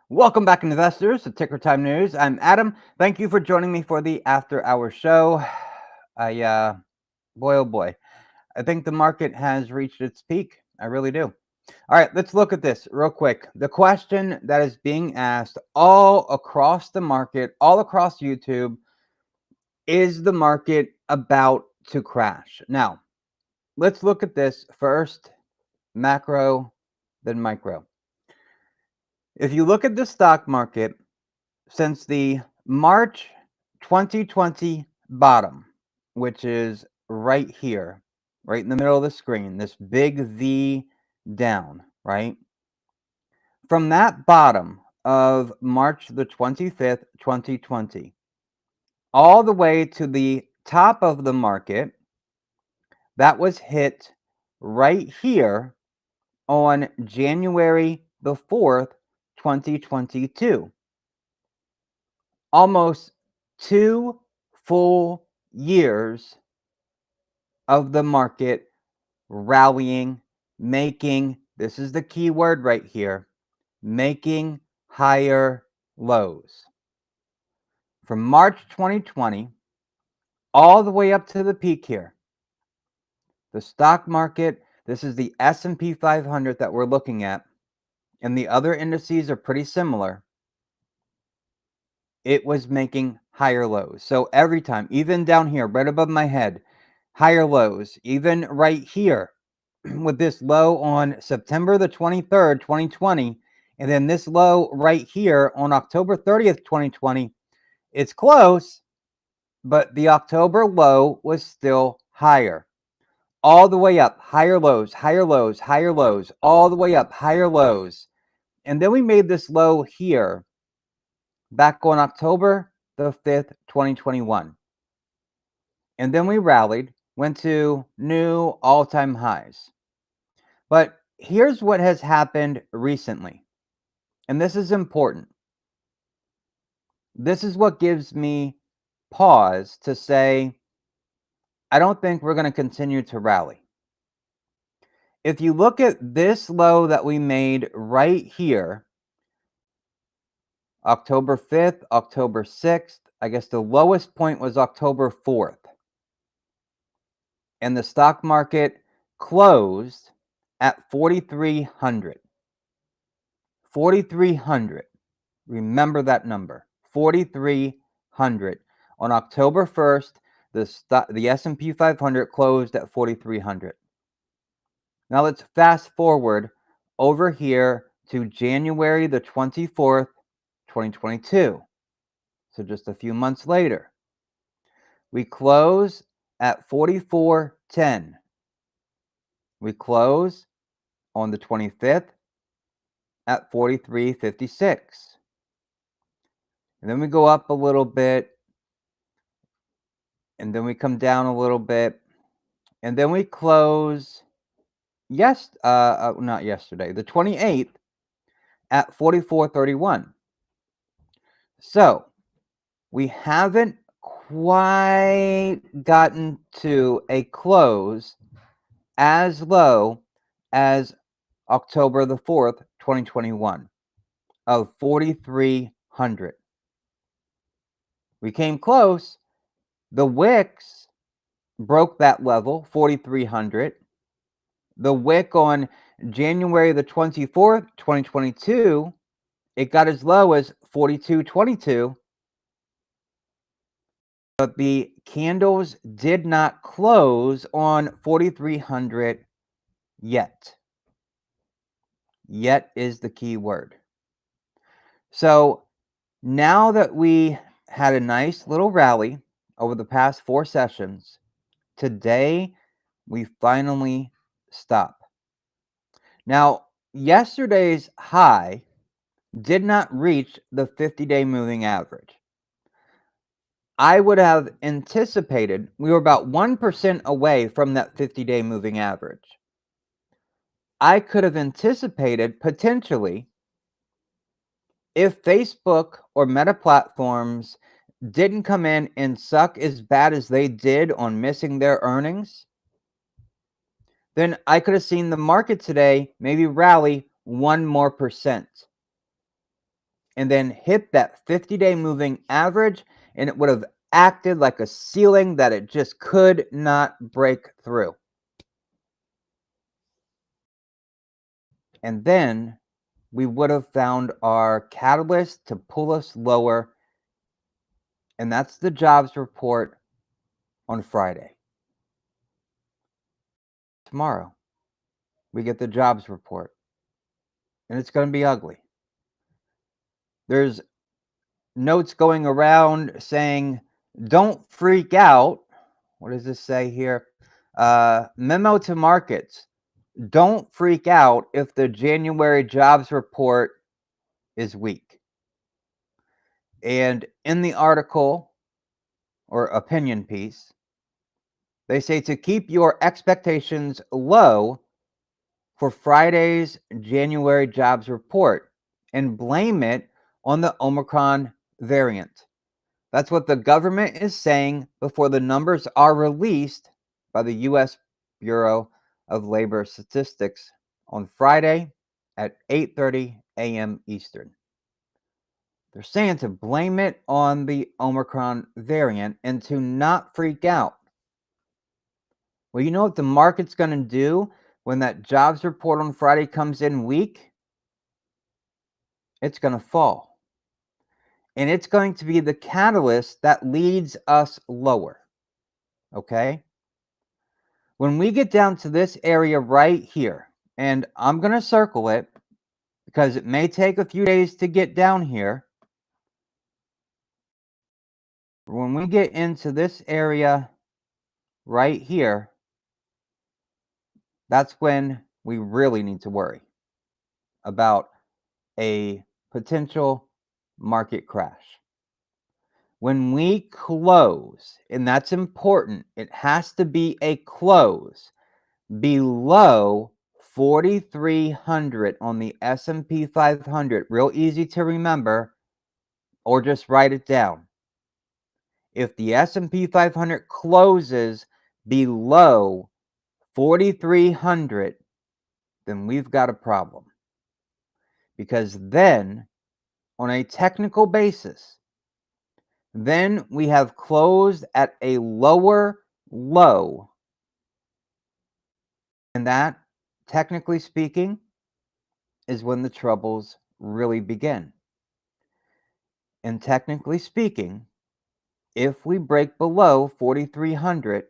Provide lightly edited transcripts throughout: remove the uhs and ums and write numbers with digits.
Welcome back, investors, to Ticker Time News. I'm Adam. Thank you for joining me for the After Hour show. Boy, oh boy, I think the market has reached its peak. I really do. All right, let's look at this real quick. The question that is being asked all across the market, all across YouTube, is the market about to crash? Now, let's look at this first, macro, then micro. If you look at the stock market, since the March 2020 bottom, which is right here, right in the middle of the screen, this big V down, right? From that bottom of March the 25th, 2020, all the way to the top of the market, that was hit right here on January the 4th, 2022. Almost 2 full years of the market rallying, making, this is the key word right here, making higher lows. From March 2020 all the way up to the peak here. The stock market, this is the S&P 500 that we're looking at, and the other indices are pretty similar. It was making higher lows. So every time, even down here, right above my head, higher lows, even right here with this low on September the 23rd, 2020, and then this low right here on October 30th, 2020. It's close, but the October low was still higher. All the way up, higher lows, higher lows, higher lows, all the way up, higher lows. And then we made this low here back on October the 5th, 2021. And then we rallied, went to new all-time highs. But here's what has happened recently, and this is important. This is what gives me pause to say, I don't think we're going to continue to rally. If you look at this low that we made right here, October 5th, October 6th, I guess the lowest point was October 4th. And the stock market closed at 4,300. 4,300. Remember that number. 4,300. On October 1st, the S&P 500 closed at 4,300. Now let's fast forward over here to January the 24th, 2022. So just a few months later, we close at 44.10. We close on the 25th at 43.56. And then we go up a little bit, and then we come down a little bit, and then we close not yesterday, the 28th at 44.31. So we haven't quite gotten to a close as low as October the 4th, 2021 of 4,300. We came close. The wicks broke that level, 4,300. The wick on January the 24th, 2022, it got as low as 42.22. But the candles did not close on 4,300 yet. Yet is the key word. So now that we had a nice little rally over the past 4 sessions, today we finally stop. Now, yesterday's high did not reach the 50-day moving average. I would have anticipated we were about 1% away from that 50-day moving average. I could have anticipated potentially if Facebook or Meta platforms didn't come in and suck as bad as they did on missing their earnings, then I could have seen the market today maybe rally 1 more %. and then hit that 50-day moving average, and it would have acted like a ceiling that it just could not break through. And then we would have found our catalyst to pull us lower, and that's the jobs report on Friday. Tomorrow, we get the jobs report, and it's going to be ugly. There's notes going around saying, don't freak out. What does this say here? Memo to markets. Don't freak out if the January jobs report is weak. And in the article or opinion piece, they say to keep your expectations low for Friday's January jobs report and blame it on the Omicron variant. That's what the government is saying before the numbers are released by the U.S. Bureau of Labor Statistics on Friday at 8:30 a.m. Eastern. They're saying to blame it on the Omicron variant and to not freak out. Well, you know what the market's going to do when that jobs report on Friday comes in weak? It's going to fall. And it's going to be the catalyst that leads us lower. Okay? When we get down to this area right here, and I'm going to circle it because it may take a few days to get down here. When we get into this area right here, that's when we really need to worry about a potential market crash. When we close, and that's important, it has to be a close below 4,300 on the S&P 500. Real easy to remember, or just write it down. If the S&P 500 closes below 4,300, then we've got a problem. Because then, on a technical basis, then we have closed at a lower low. And that, technically speaking, is when the troubles really begin. And technically speaking, if we break below 4,300,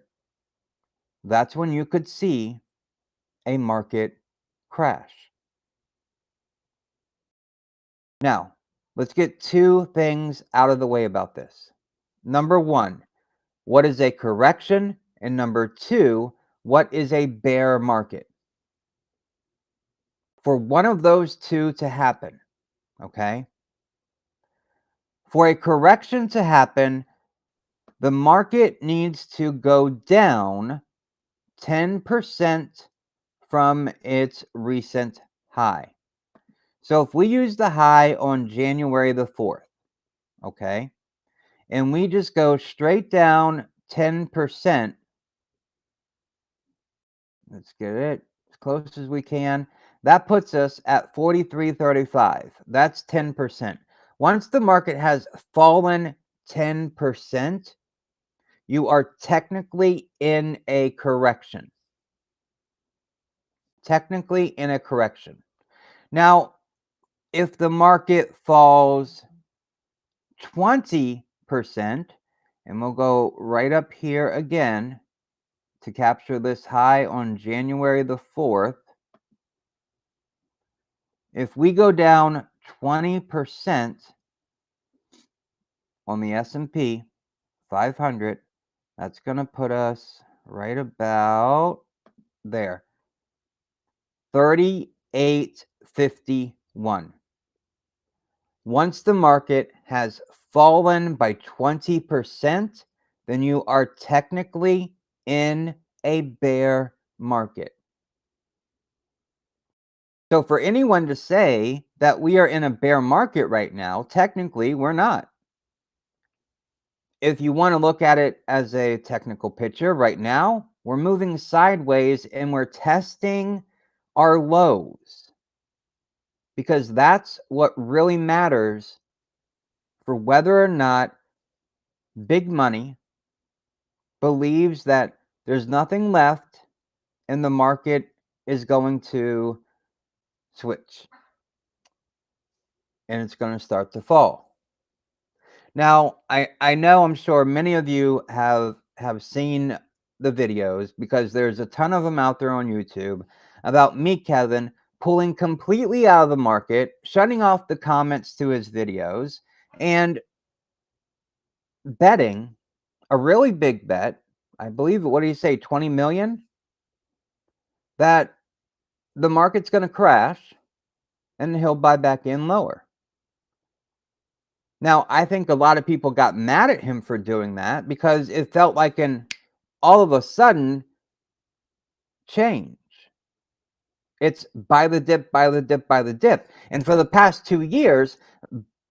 that's when you could see a market crash. Now, let's get two things out of the way about this. Number one, what is a correction? And number two, what is a bear market? For one of those two to happen, okay? For a correction to happen, the market needs to go down 10% from its recent high. So if we use the high on January the 4th, okay, and we just go straight down 10%, let's get it as close as we can. That puts us at 43.35. That's 10%. Once the market has fallen 10%, you are technically in a correction. Technically in a correction. Now, if the market falls 20%, and we'll go right up here again to capture this high on January the 4th. If we go down 20% on the S&P 500, that's going to put us right about there. 38.51. Once the market has fallen by 20%, then you are technically in a bear market. So for anyone to say that we are in a bear market right now, technically we're not. If you want to look at it as a technical picture right now, we're moving sideways and we're testing our lows. because that's what really matters for whether or not big money believes that there's nothing left and the market is going to switch and it's going to start to fall. Now, I know, I'm sure many of you have seen the videos, because there's a ton of them out there on YouTube, about me, Kevin, pulling completely out of the market, shutting off the comments to his videos, and betting a really big bet. I believe, what do you say, 20 million, that the market's going to crash and he'll buy back in lower. Now, I think a lot of people got mad at him for doing that because it felt like an all of a sudden change. It's buy the dip, buy the dip, buy the dip. And for the past 2 years,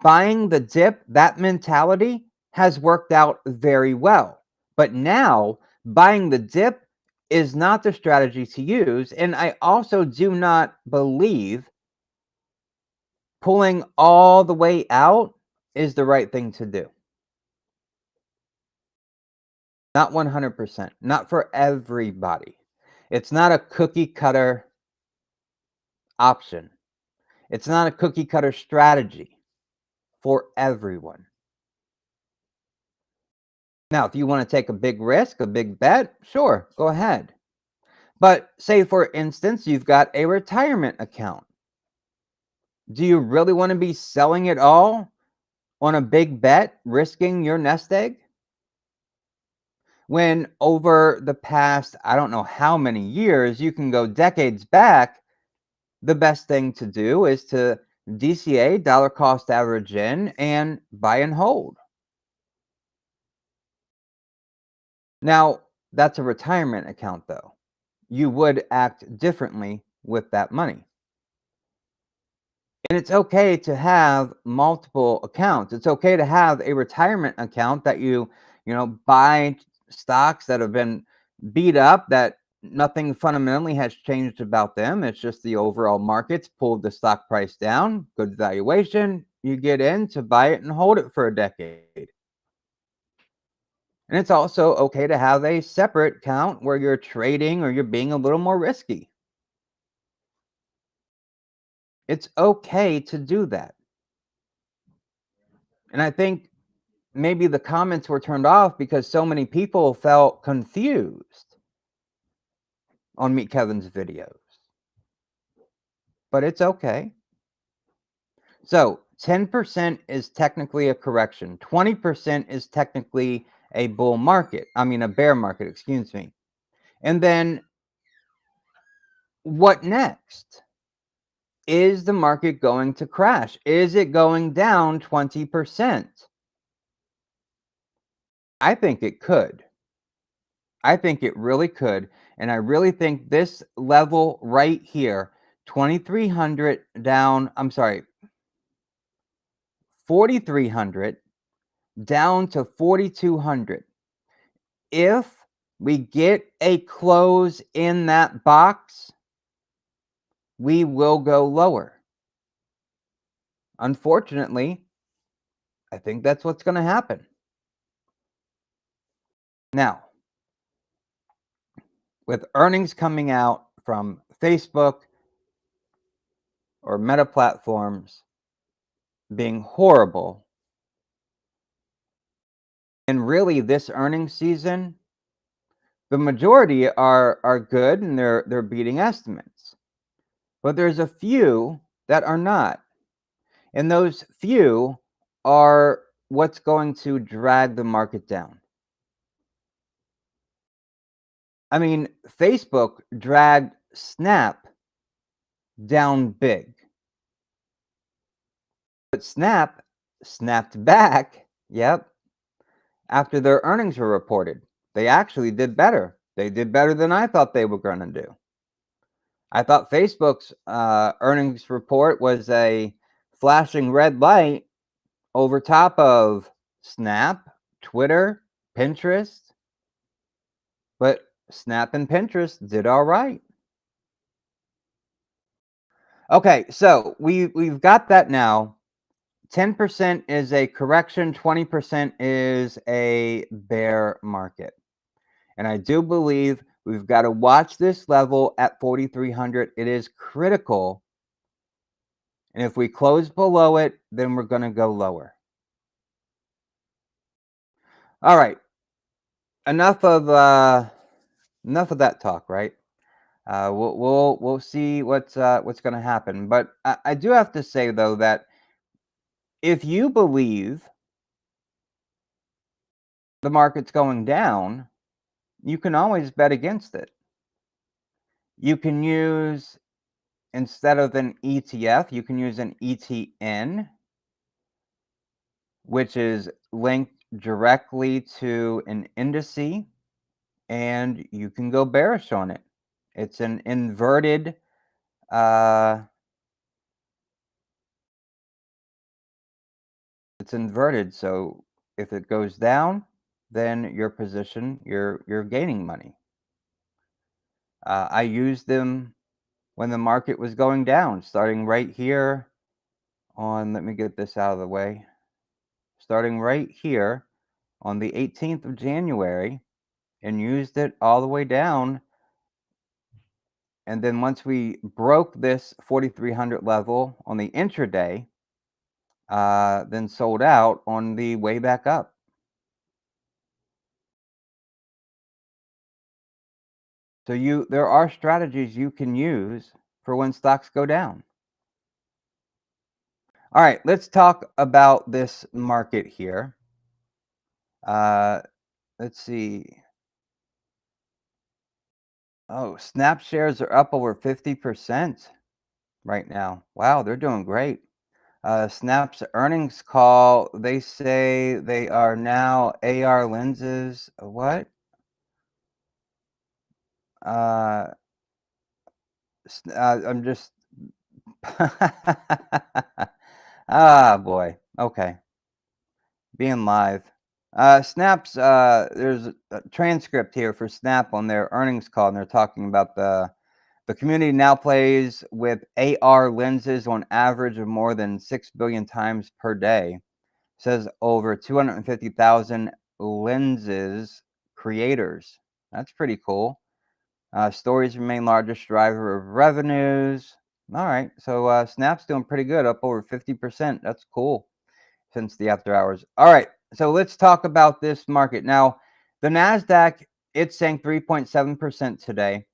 buying the dip, that mentality has worked out very well. But now, buying the dip is not the strategy to use. And I also do not believe pulling all the way out is the right thing to do. Not 100%, not for everybody. It's not a cookie cutter option. It's not a cookie cutter strategy for everyone. Now, if you want to take a big risk, a big bet, sure, go ahead. But say, for instance, you've got a retirement account. Do you really want to be selling it all on a big bet, risking your nest egg? When over the past, I don't know how many years, you can go decades back, the best thing to do is to DCA, dollar cost average in, and buy and hold. Now, that's a retirement account, though. You would act differently with that money. And it's okay to have multiple accounts. It's okay to have a retirement account that buy stocks that have been beat up, that nothing fundamentally has changed about them. It's just the overall market's pulled the stock price down, good valuation. You get in to buy it and hold it for a decade. And it's also okay to have a separate account where you're trading or you're being a little more risky. It's okay to do that. And I think maybe the comments were turned off because so many people felt confused on Meet Kevin's videos. But it's okay. So 10% is technically a correction. 20% is technically a bull market. I mean, a bear market, excuse me. And then what next? Is the market going to crash? Is it going down 20%? I think it could. I think it really could. And I really think this level right here, 2,300 down, I'm sorry, 4,300 down to 4,200. If we get a close in that box, we will go lower. Unfortunately, I think that's what's going to happen. Now, with earnings coming out from Facebook or Meta platforms being horrible, and really this earnings season, the majority are good and they're beating estimates. But there's a few that are not. And those few are what's going to drag the market down. I mean, Facebook dragged Snap down big. But Snap snapped back, yep, after their earnings were reported. They actually did better. They did better than I thought they were going to do. I thought Facebook's earnings report was a flashing red light over top of Snap, Twitter, Pinterest. But Snap and Pinterest did all right. Okay, so we've got that now. 10% is a correction, 20% is a bear market. And I do believe we've got to watch this level at 4,300. It is critical. And if we close below it, then we're going to go lower. All right. Enough of that talk, right? We'll see what's going to happen. But I do have to say though that if you believe the market's going down, you can always bet against it. You can use, instead of an ETF, you can use an ETN, which is linked directly to an indice, and you can go bearish on it. It's an inverted it's inverted, so if it goes down, then your position, you're gaining money. I used them when the market was going down, starting right here on, let me get this out of the way, starting right here on the 18th of January, and used it all the way down. And then once we broke this 4,300 level on the intraday, then sold out on the way back up. So there are strategies you can use for when stocks go down. All right, let's talk about this market here. Let's see. Oh, Snap shares are up over 50% right now. Wow, they're doing great. Snap's earnings call, they say they are now AR lenses. What? Uh, I'm just. Ah, boy. Okay. Being live. Snap's, there's a transcript here for Snap on their earnings call, and they're talking about the community now plays with AR lenses on average of more than 6 billion times per day. Says over 250,000 lenses creators. That's pretty cool. Stories remain largest driver of revenues. All right, so Snap's doing pretty good, up over 50%. That's cool since the after hours. All right, so let's talk about this market now. The Nasdaq, it's saying 3.7% today,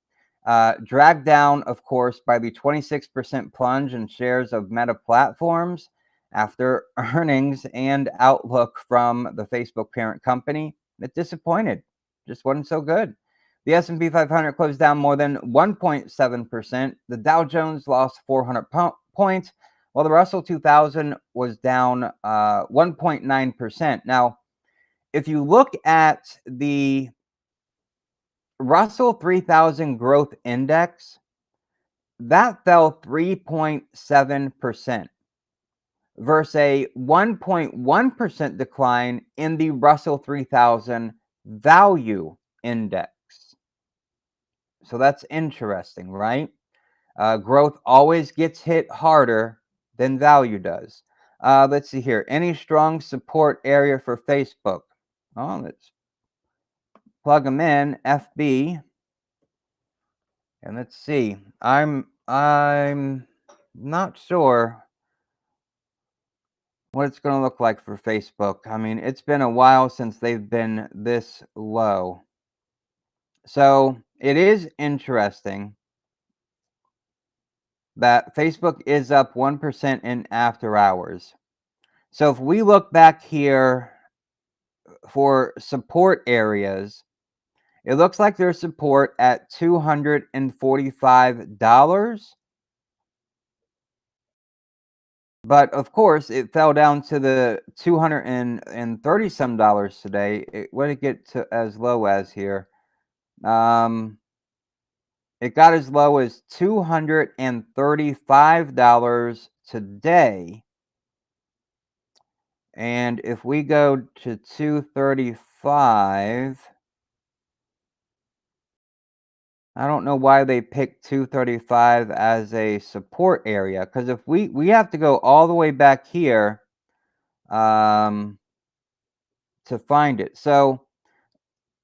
dragged down, of course, by the 26% plunge in shares of Meta Platforms after earnings and outlook from the Facebook parent company. It disappointed, just wasn't so good. The S&P 500 closed down more than 1.7%. The Dow Jones lost 400 points, while the Russell 2000 was down 1.9%. Now, if you look at the Russell 3000 Growth Index, that fell 3.7% versus a 1.1% decline in the Russell 3000 Value Index. So that's interesting, right? Growth always gets hit harder than value does. Let's see here. Any strong support area for Facebook? Oh, let's plug them in. FB. And let's see. I'm not sure what it's going to look like for Facebook. I mean, it's been a while since they've been this low. So it is interesting that Facebook is up 1% in after hours. So if we look back here for support areas, it looks like there's support at $245. But of course, it fell down to the 230 some dollars today. What did it get to as low as here? It got as low as $235 today. And if we go to 235, I don't know why they picked 235 as a support area, because if we have to go all the way back here um, to find it. So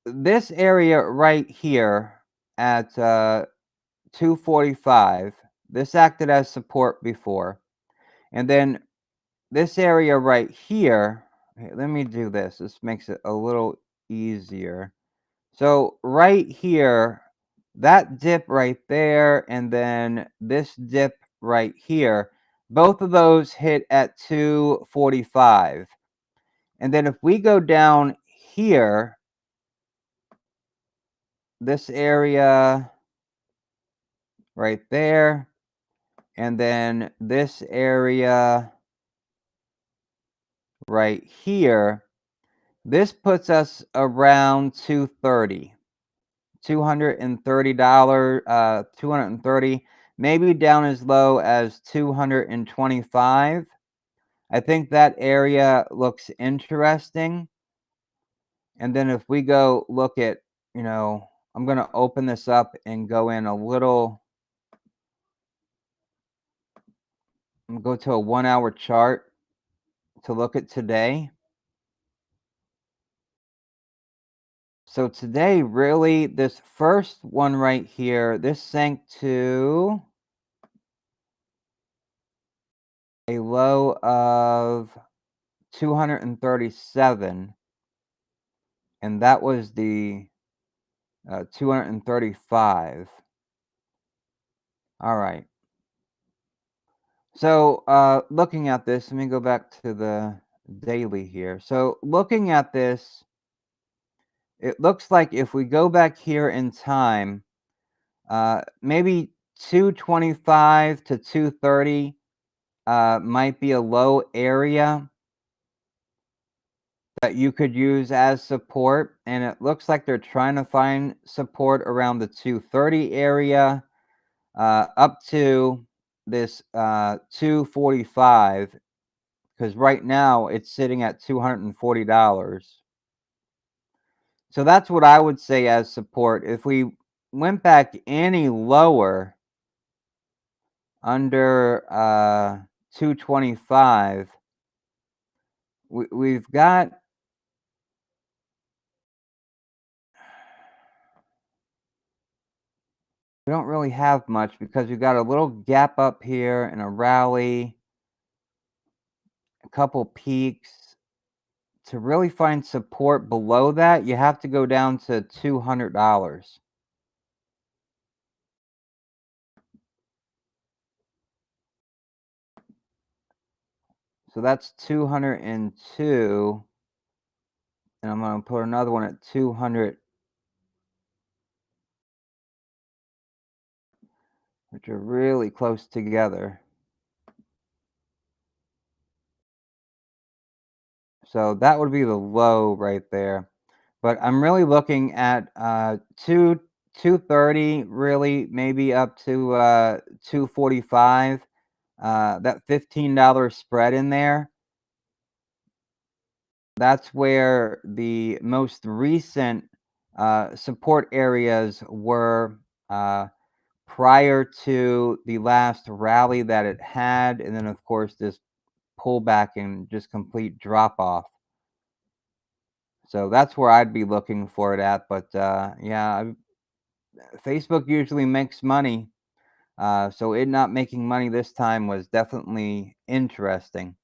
this area right here at 245, this acted as support before, and then this area right here. Let me do this. This makes it a little easier. So right here, that dip right there, and then this dip right here, both of those hit at 245. And then if we go down here, this area right there, and then this area right here, this puts us around 230. $230, 230, maybe down as low as 225. I think that area looks interesting. And then if we go look at, I'm going to open this up and go in a little, go to a 1 hour chart to look at today. So today, really, this first one right here, this sank to a low of 237, and that was the 235. All right. So looking at this, let me go back to the daily here. So looking at this, it looks like if we go back here in time, maybe 225 to 230 might be a low area that you could use as support, and it looks like they're trying to find support around the 230 area up to this 245, because right now it's sitting at $240. So that's what I would say as support. If we went back any lower under 225, we've got, we don't really have much because we've got a little gap up here and a rally, a couple peaks. To really find support below that, you have to go down to $200. So that's 202, and I'm going to put another one at 200, which are really close together. So that would be the low right there. But I'm really looking at 230, really maybe up to 245. That $15 spread in there. That's where the most recent support areas were prior to the last rally that it had, and then of course this pullback and just complete drop off. So that's where I'd be looking for it at. But yeah, Facebook usually makes money. So it not making money this time was definitely interesting.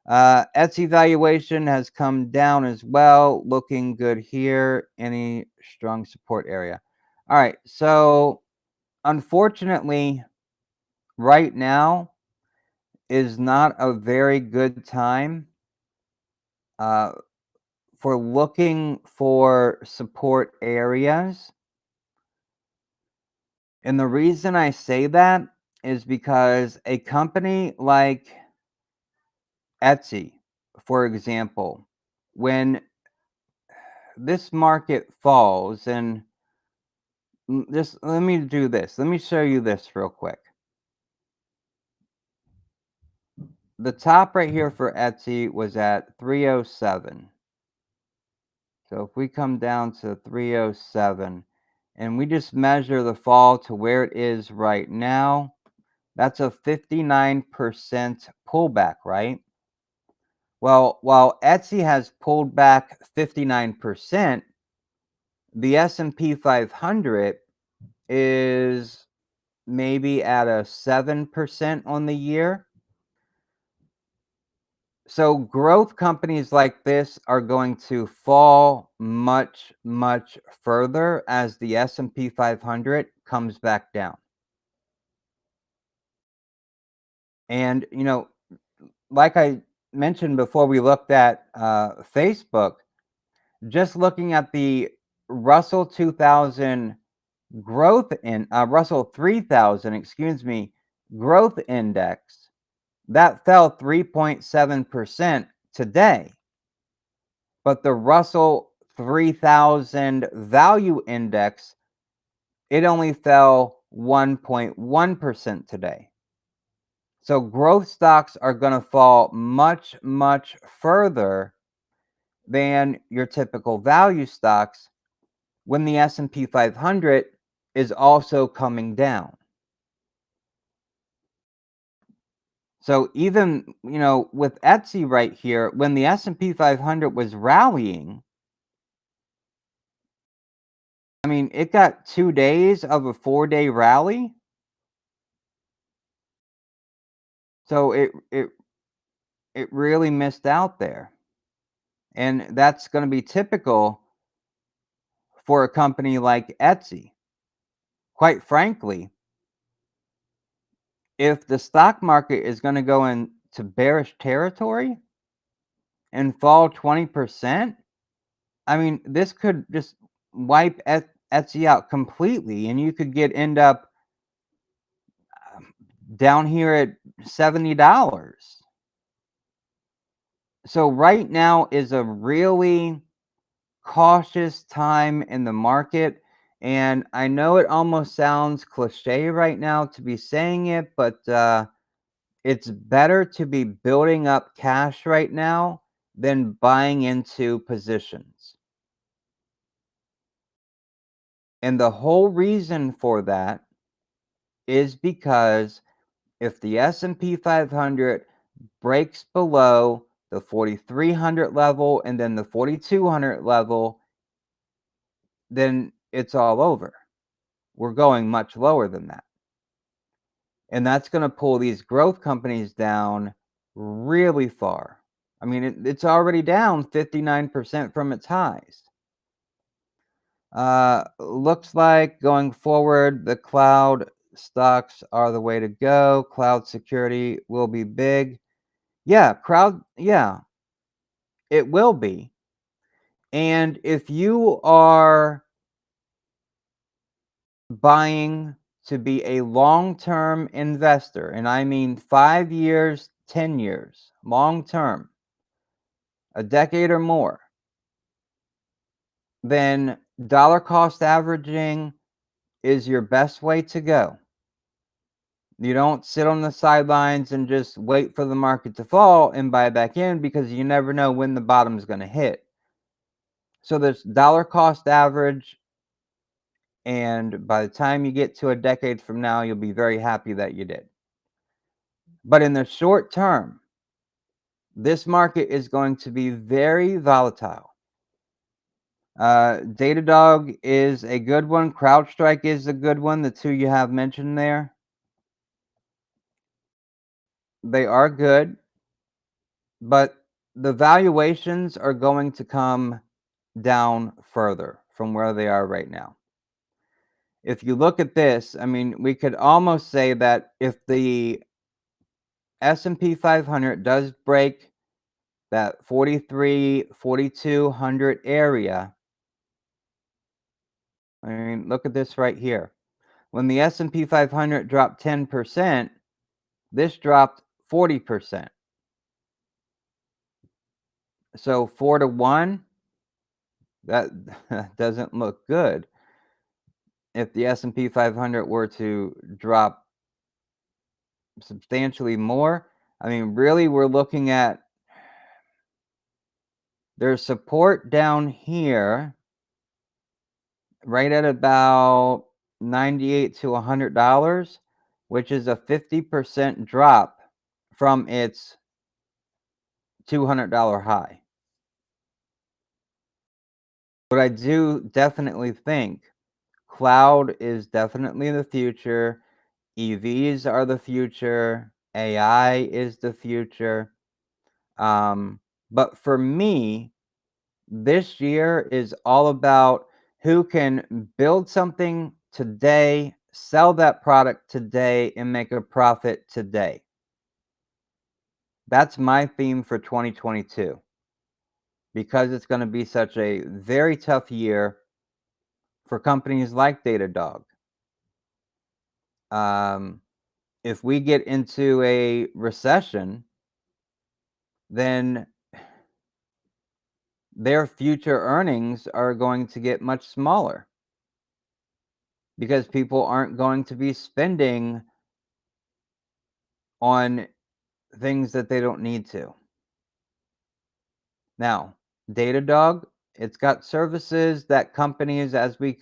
Etsy valuation has come down as well. Looking good here. Any strong support area. All right. So unfortunately, right now is not a very good time uh, for looking for support areas. And the reason I say that is because a company like Etsy, for example, when this market falls, and just let me do this. Let me show you this real quick. The top right here for Etsy was at 307. So if we come down to 307, and we just measure the fall to where it is right now, that's a 59% pullback, right? Well, while Etsy has pulled back 59%, the S&P 500 is maybe at a 7% on the year. So growth companies like this are going to fall much, much further as the S&P 500 comes back down. And, like I mentioned before we looked at Facebook, just looking at the Russell 2000 Russell 3000, excuse me, growth index, that fell 3.7% today. But the Russell 3000 value index, it only fell 1.1% today. So growth stocks are going to fall much, much further than your typical value stocks when the S&P 500 is also coming down. So even, with Etsy right here, when the S&P 500 was rallying, I mean, it got 2 days of a 4-day rally. So it really missed out there. And that's going to be typical for a company like Etsy. Quite frankly, if the stock market is going to go into bearish territory and fall 20%, I mean, this could just wipe Etsy out completely, and you could end up down here at $70. So right now is a really cautious time in the market. And I know it almost sounds cliche right now to be saying it, but it's better to be building up cash right now than buying into positions. And the whole reason for that is because if the S&P 500 breaks below the 4,300 level and then the 4,200 level, then it's all over. We're going much lower than that. And that's going to pull these growth companies down really far. I mean, it's already down 59% from its highs. Looks like going forward, the cloud stocks are the way to go. Cloud security will be big. Yeah, it will be. And if you are buying to be a long-term investor, and I mean 5 years, 10 years, long-term, a decade or more, then dollar cost averaging is your best way to go. You don't sit on the sidelines and just wait for the market to fall and buy back in because you never know when the bottom is going to hit. So there's dollar cost average, and by the time you get to a decade from now, you'll be very happy that you did. But in the short term, this market is going to be very volatile. Datadog is a good one. CrowdStrike is a good one. The two you have mentioned there, they are good, but the valuations are going to come down further from where they are right now. If you look at this, I mean, we could almost say that if the S&P 500 does break that 4,200 area, I mean, look at this right here. When the S&P 500 dropped 10%, this dropped 40%. So 4 to 1, that doesn't look good. If the S&P 500 were to drop substantially more, I mean, really, we're looking at there's support down here right at about 98 to $100, which is a 50% drop from its $200 high. But I do definitely think cloud is definitely the future. EVs are the future. AI is the future. Um, but for me, this year is all about who can build something today, sell that product today, and make a profit today. That's my theme for 2022 because it's going to be such a very tough year for companies like Datadog. Um, if we get into a recession, then their future earnings are going to get much smaller because people aren't going to be spending on things that they don't need to. Now, Datadog, it's got services that companies, as we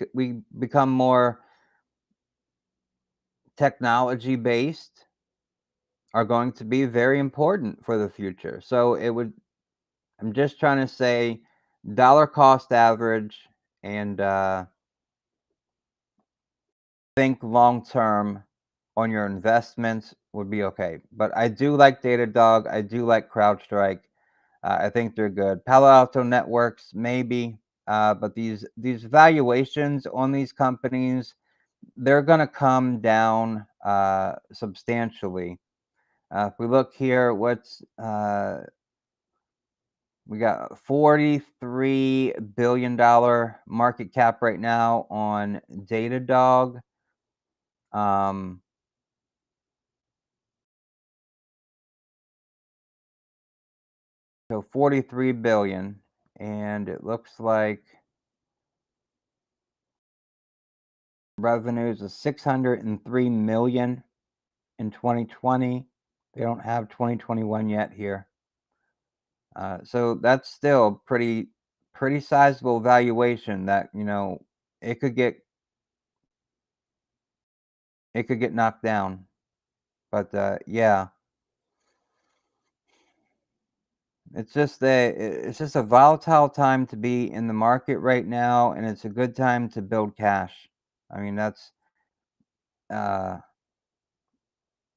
become more technology based, are going to be very important for the future. So I'm just trying to say dollar cost average and think long term on your investments would be okay. But I do like Datadog. I do like CrowdStrike. I think they're good. Palo Alto Networks, maybe, but these valuations on these companies, they're going to come down substantially. If we look here, we got $43 billion market cap right now on Datadog. Um, so 43 billion, and it looks like revenues of 603 million in 2020. They don't have 2021 yet here. So that's still pretty sizable valuation that, it could get knocked down. But yeah, it's just a volatile time to be in the market right now, and it's a good time to build cash. I mean, uh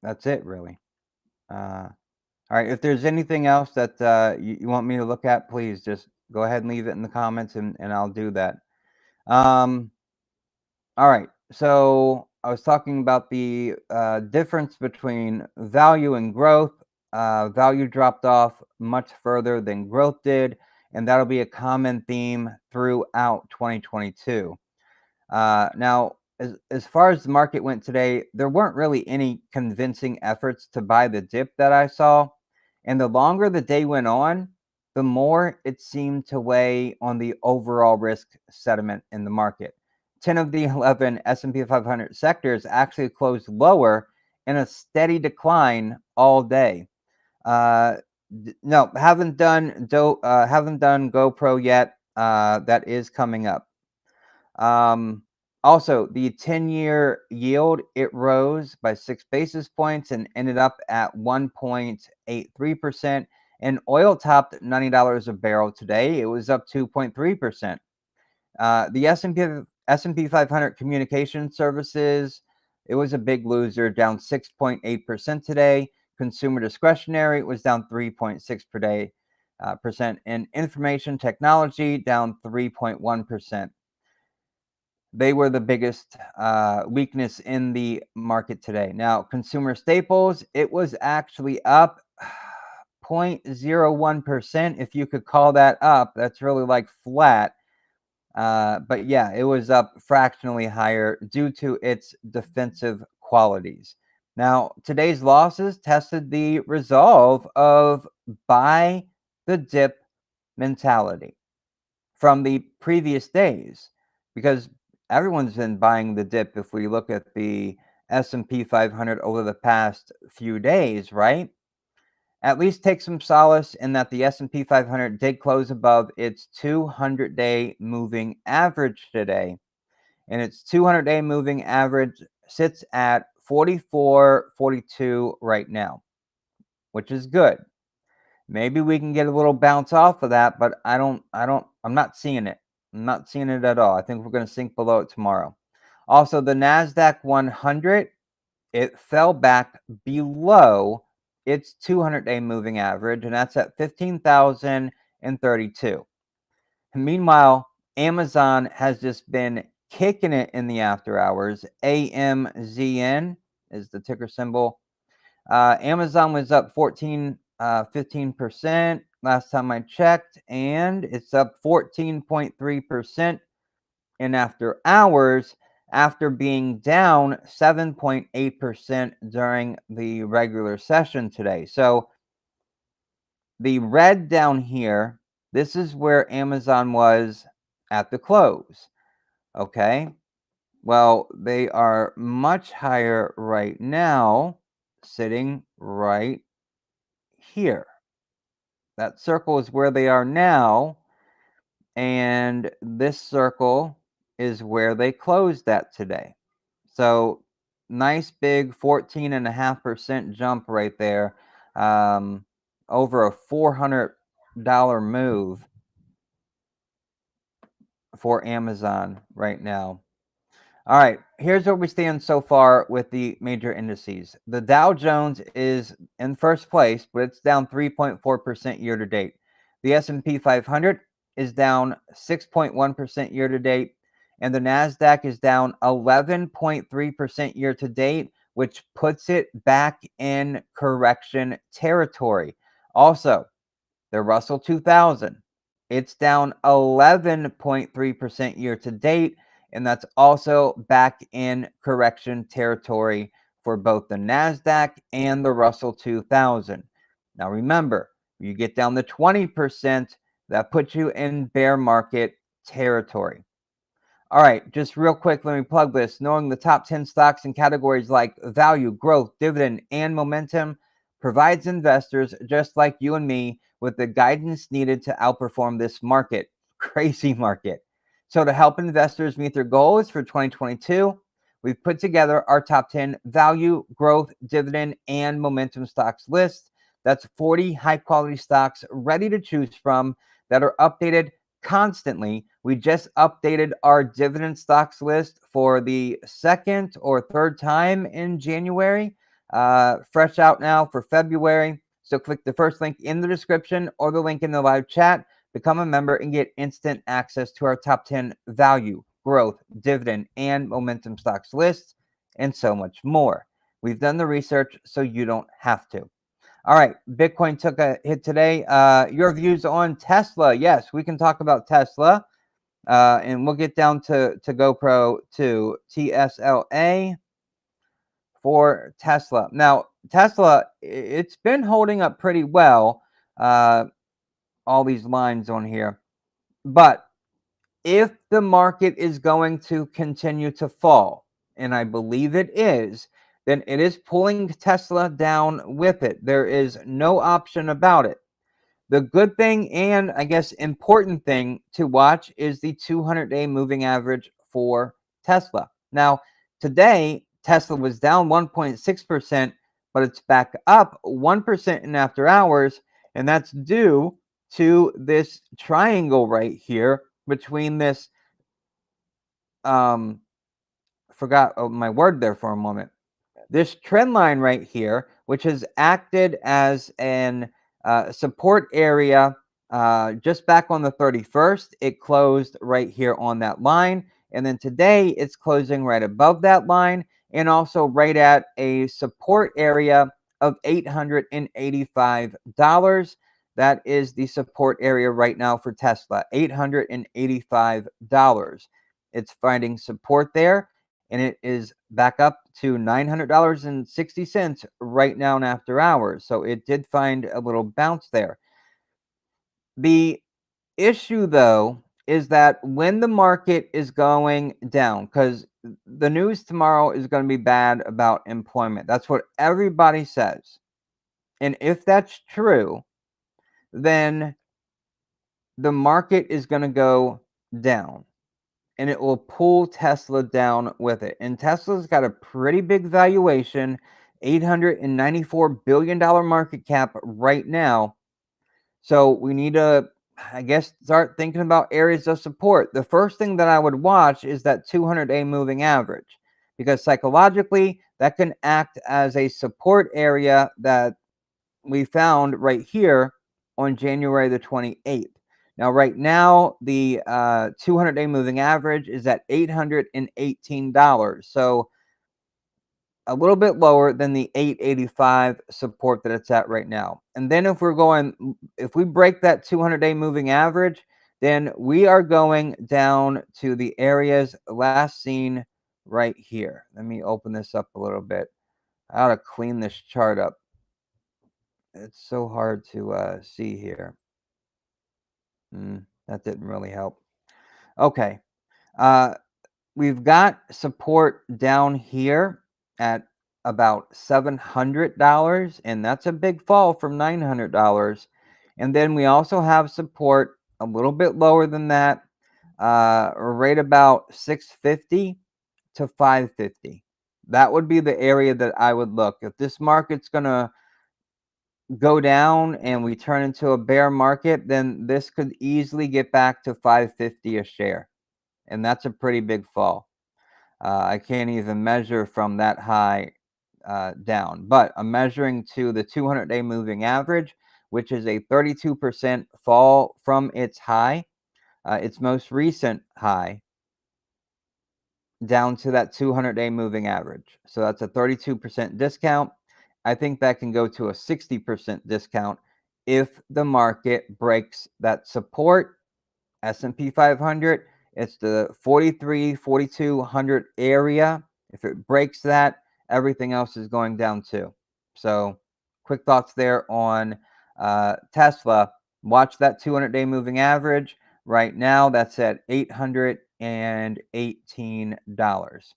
that's it really. All right, if there's anything else that you want me to look at, please just go ahead and leave it in the comments, and I'll do that. Um, all right, so I was talking about the difference between value and growth. Value dropped off much further than growth did, and that'll be a common theme throughout 2022. Now, as far as the market went today, there weren't really any convincing efforts to buy the dip that I saw. And the longer the day went on, the more it seemed to weigh on the overall risk sentiment in the market. 10 of the 11 S&P 500 sectors actually closed lower in a steady decline all day. No, haven't done Gopro yet. That is coming up. Also, the 10-year yield, it rose by 6 basis points and ended up at 1.83%. And oil topped $90 a barrel today. It was up 2.3%. The S&P 500 communication services, it was a big loser, down 6.8% today. Consumer discretionary was down 3.6 per day percent, and information technology down 3.1%. They were the biggest weakness in the market today. Now, consumer staples, it was actually up 0.01%, if you could call that up. That's really like flat. But yeah, it was up fractionally higher due to its defensive qualities. Now, today's losses tested the resolve of buy the dip mentality from the previous days, because everyone's been buying the dip if we look at the S&P 500 over the past few days, right? At least take some solace in that the S&P 500 did close above its 200-day moving average today. and its 200-day moving average sits at 44.42 right now, which is good. Maybe we can get a little bounce off of that, but I'm not seeing it. I'm not seeing it at all. I think we're going to sink below it tomorrow. Also, the NASDAQ 100, it fell back below its 200-day moving average, and that's at 15,032. Meanwhile, Amazon has just been kicking it in the after hours. AMZN is the ticker symbol. Amazon was up 15% last time I checked, and it's up 14.3% in after hours after being down 7.8% during the regular session today. So the red down here, this is where Amazon was at the close. Okay. Well, they are much higher right now, sitting right here. That circle is where they are now, and this circle is where they closed at today. So nice big 14.5% jump right there. Over a $400 move for Amazon right now. All right, here's where we stand so far with the major indices. The Dow Jones is in first place, but it's down 3.4% year to date. The S&P 500 is down 6.1% year to date, and the Nasdaq is down 11.3% year to date, which puts it back in correction territory. Also, the Russell 2000, it's down 11.3% year to date, and that's also back in correction territory for both the NASDAQ and the Russell 2000. Now remember, you get down to 20%, that puts you in bear market territory. All right, just real quick, let me plug this. Knowing the top 10 stocks in categories like value, growth, dividend, and momentum provides investors just like you and me with the guidance needed to outperform this market, crazy market. So to help investors meet their goals for 2022, we've put together our top 10 value, growth, dividend, and momentum stocks list. That's 40 high-quality stocks ready to choose from that are updated constantly. We just updated our dividend stocks list for the second or third time in January. Fresh out now for February. So click the first link in the description or the link in the live chat. Become a member and get instant access to our top 10 value, growth, dividend, and momentum stocks lists, and so much more. We've done the research so you don't have to. All right, Bitcoin took a hit today. Your views on Tesla? Yes, we can talk about Tesla, and we'll get down to Gopro to TSLA for Tesla. Now, Tesla, it's been holding up pretty well, all these lines on here. But if the market is going to continue to fall, and I believe it is, then it is pulling Tesla down with it. There is no option about it. The good thing and I guess important thing to watch is the 200-day moving average for Tesla. Now, today, Tesla was down 1.6%, but it's back up 1% in after hours, and that's due to this triangle right here between this, forgot my word there for a moment. This trend line right here, which has acted as an support area just back on the 31st, it closed right here on that line. And then today it's closing right above that line and also right at a support area of $885. That is the support area right now for Tesla, $885. It's finding support there, and it is back up to $900.60 right now in after hours. So it did find a little bounce there. The issue, though, is that when the market is going down, because the news tomorrow is going to be bad about employment. That's what everybody says. And if that's true, then the market is going to go down. and it will pull Tesla down with it. And Tesla's got a pretty big valuation, $894 billion market cap right now. So we need to, I guess, start thinking about areas of support. The first thing that I would watch is that 200-day moving average, because psychologically that can act as a support area that we found right here on January the 28th. Now, right now, the 200-day moving average is at $818. So a little bit lower than the 885 support that it's at right now. And then if we break that 200-day moving average, then we are going down to the areas last seen right here. Let me open this up a little bit. I ought to clean this chart up. It's so hard to see here. That didn't really help. Okay. We've got support down here at about $700, and that's a big fall from $900. And then we also have support a little bit lower than that, right about 650 to 550. That would be the area that I would look. If this market's going to go down and we turn into a bear market, then this could easily get back to 550 a share. And that's a pretty big fall. I can't even measure from that high down, but I'm measuring to the 200-day moving average, which is a 32% fall from its high, its most recent high, down to that 200-day moving average. So that's a 32% discount. I think that can go to a 60% discount if the market breaks that support. S&P 500, it's the 4200 area. If it breaks that, everything else is going down too. So quick thoughts there on Tesla. Watch that 200-day moving average. Right now, that's at $818.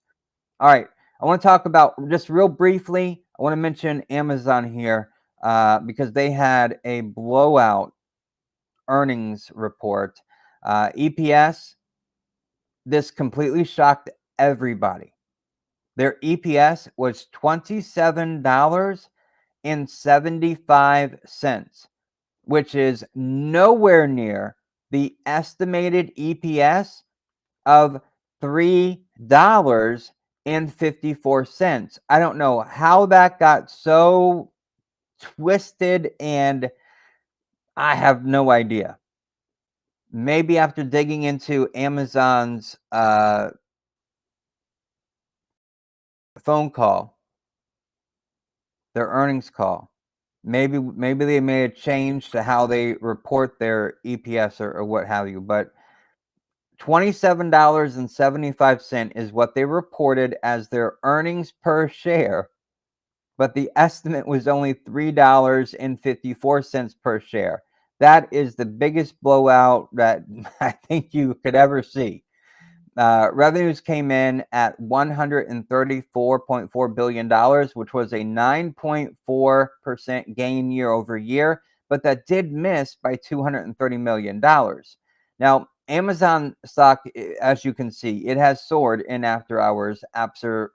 All right. I want to talk about, just real briefly, I want to mention Amazon here because they had a blowout earnings report. EPS, this completely shocked everybody. Their EPS was $27.75, which is nowhere near the estimated EPS of $3.54. I don't know how that got so twisted, and I have no idea. Maybe after digging into Amazon's phone call, their earnings call, maybe they made a change to how they report their EPS or what have you, but $27.75 is what they reported as their earnings per share, but the estimate was only $3.54 per share. That is the biggest blowout that I think you could ever see. Revenues came in at $134.4 billion, which was a 9.4% gain year over year, but that did miss by $230 million. Now, Amazon stock, as you can see, it has soared in after hours after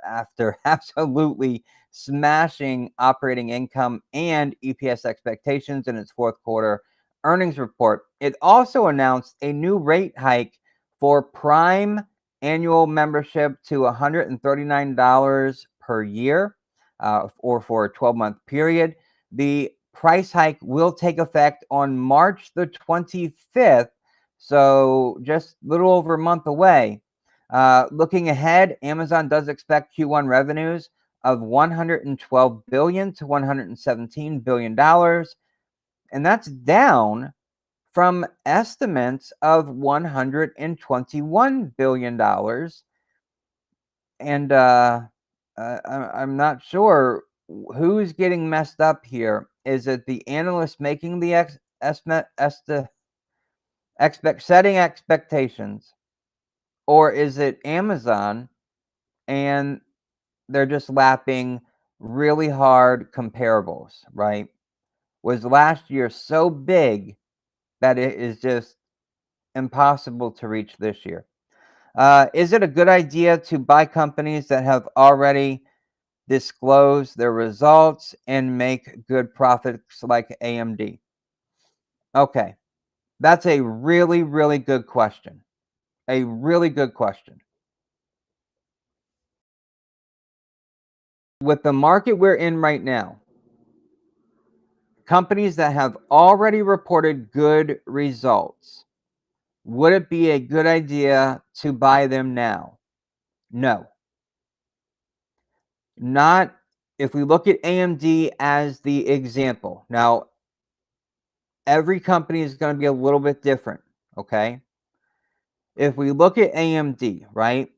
absolutely smashing operating income and EPS expectations in its fourth quarter earnings report. It also announced a new rate hike for Prime annual membership to $139 per year or for a 12-month period. The price hike will take effect on March the 25th, so just a little over a month away. Looking ahead, Amazon does expect Q1 revenues of $112 billion to $117 billion, and that's down from estimates of $121 billion. And I'm not sure who's getting messed up here. Is it the analyst making the setting expectations, or is it Amazon and they're just lapping really hard comparables, right? Was last year so big that it is just impossible to reach this year? Is it a good idea to buy companies that have already disclosed their results and make good profits like AMD? Okay, that's a really, really good question. A really good question. With the market we're in right now, companies that have already reported good results, would it be a good idea to buy them now? No. Not if we look at AMD as the example. Now, every company is going to be a little bit different, okay? If we look at AMD, right?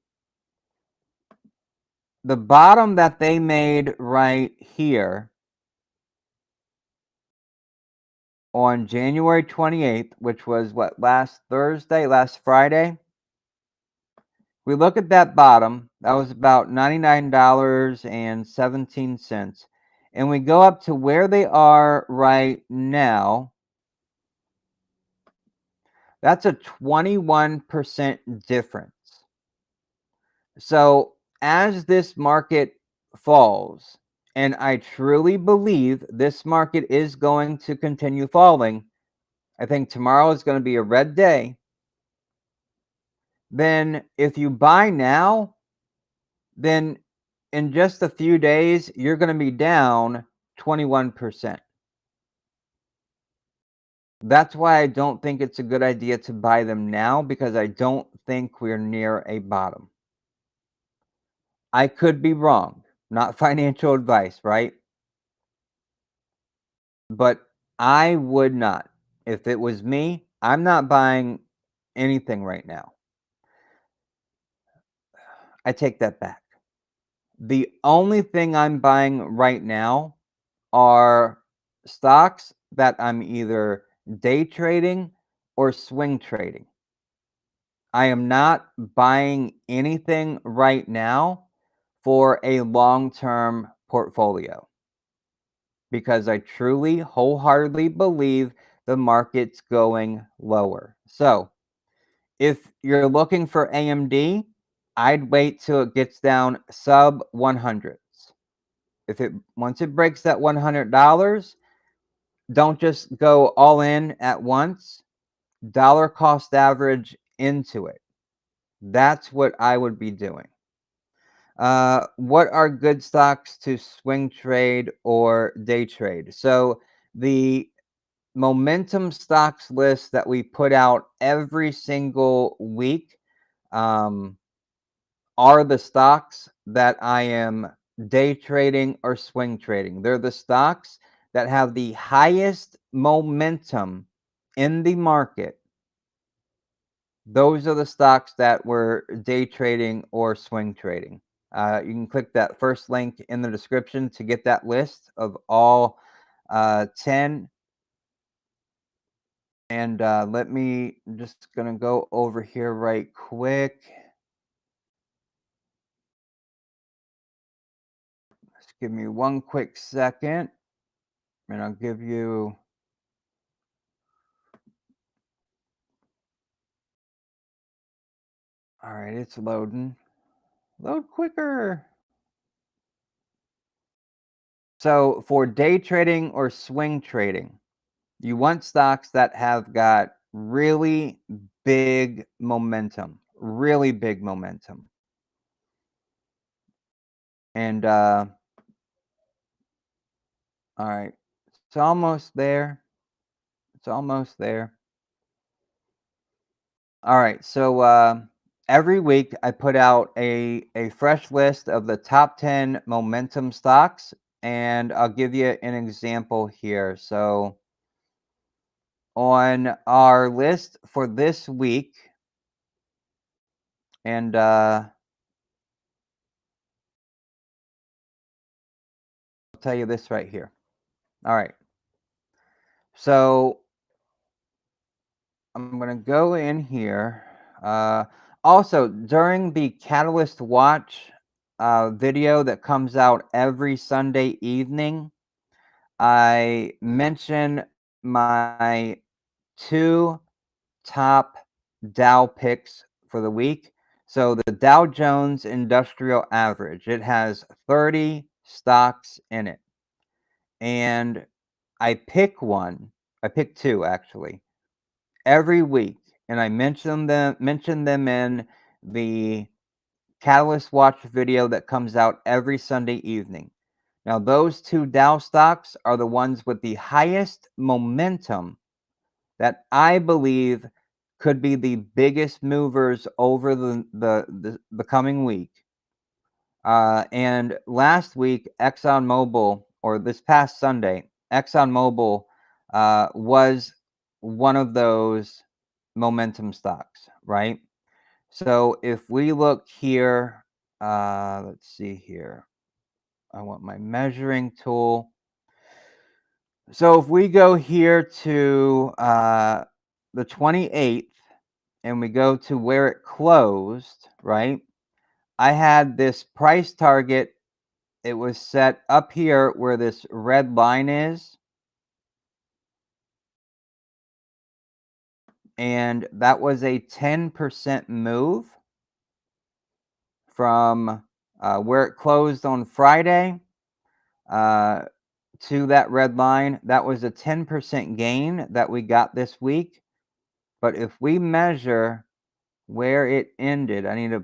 The bottom that they made right here on January 28th, which was what, last Thursday, last Friday? We look at that bottom, that was about $99.17. And we go up to where they are right now. That's a 21% difference. So as this market falls, and I truly believe this market is going to continue falling, I think tomorrow is going to be a red day. Then if you buy now, then in just a few days, you're going to be down 21%. That's why I don't think it's a good idea to buy them now, because I don't think we're near a bottom. I could be wrong, not financial advice, right? But I would not. If it was me, I'm not buying anything right now. I take that back. The only thing I'm buying right now are stocks that I'm either day trading or swing trading. I am not buying anything right now for a long-term portfolio because I truly, wholeheartedly believe the market's going lower. So if you're looking for AMD, I'd wait till it gets down sub 100s. Once it breaks that $100, don't just go all in at once. Dollar cost average into it. That's what I would be doing. What are good stocks to swing trade or day trade? So the momentum stocks list that we put out every single week are the stocks that I am day trading or swing trading. They're the stocks that have the highest momentum in the market. Those are the stocks that we're day trading or swing trading. You can click that first link in the description to get that list of all 10. And let me just going to go over here right quick. Just give me one quick second, and I'll give you. All right, it's loading. Load quicker. So for day trading or swing trading, you want stocks that have got really big momentum, really big momentum. And all right, it's almost there. It's almost there. All right, so every week I put out a fresh list of the top 10 momentum stocks, and I'll give you an example here. So on our list for this week, and I'll tell you this right here. All right, so I'm going to go in here. Also, during the Catalyst Watch video that comes out every Sunday evening, I mention my 2 top Dow picks for the week. So the Dow Jones Industrial Average, it has 30 stocks in it. And I pick one, I pick two actually, every week, and I mention them in the Catalyst Watch video that comes out every Sunday evening. Now, those two Dow stocks are the ones with the highest momentum that I believe could be the biggest movers over the coming week. And last week, ExxonMobil, or this past Sunday, ExxonMobil was one of those momentum stocks, right? So if we look here, let's see here. I want my measuring tool. So if we go here to the 28th and we go to where it closed, right? I had this price target. It was set up here where this red line is. And that was a 10% move from where it closed on Friday to that red line. That was a 10% gain that we got this week. But if we measure where it ended, I need to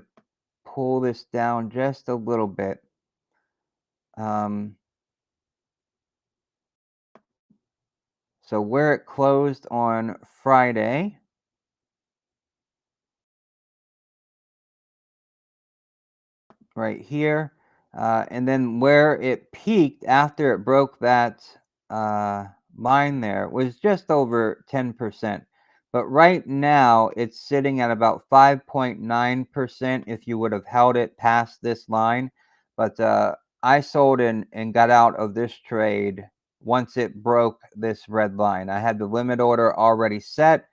pull this down just a little bit. So where it closed on Friday, right here, and then where it peaked after it broke that line there was just over 10%. But right now it's sitting at about 5.9% if you would have held it past this line. But I sold and got out of this trade once it broke this red line. I had the limit order already set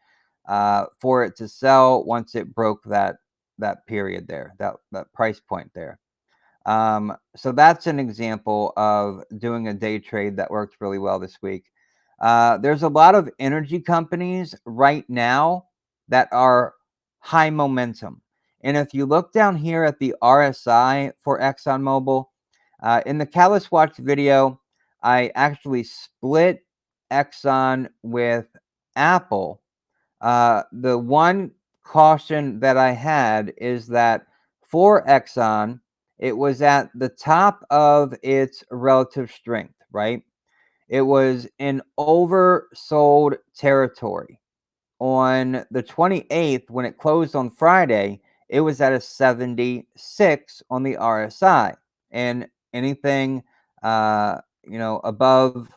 for it to sell once it broke that period there, that price point there. So that's an example of doing a day trade that worked really well this week. There's a lot of energy companies right now that are high momentum. And if you look down here at the RSI for ExxonMobil, in the Catalyst Watch video, I actually split Exxon with Apple. The one caution that I had is that for Exxon, it was at the top of its relative strength, right? It was in oversold territory. On the 28th, when it closed on Friday, it was at a 76 on the RSI. And anything, above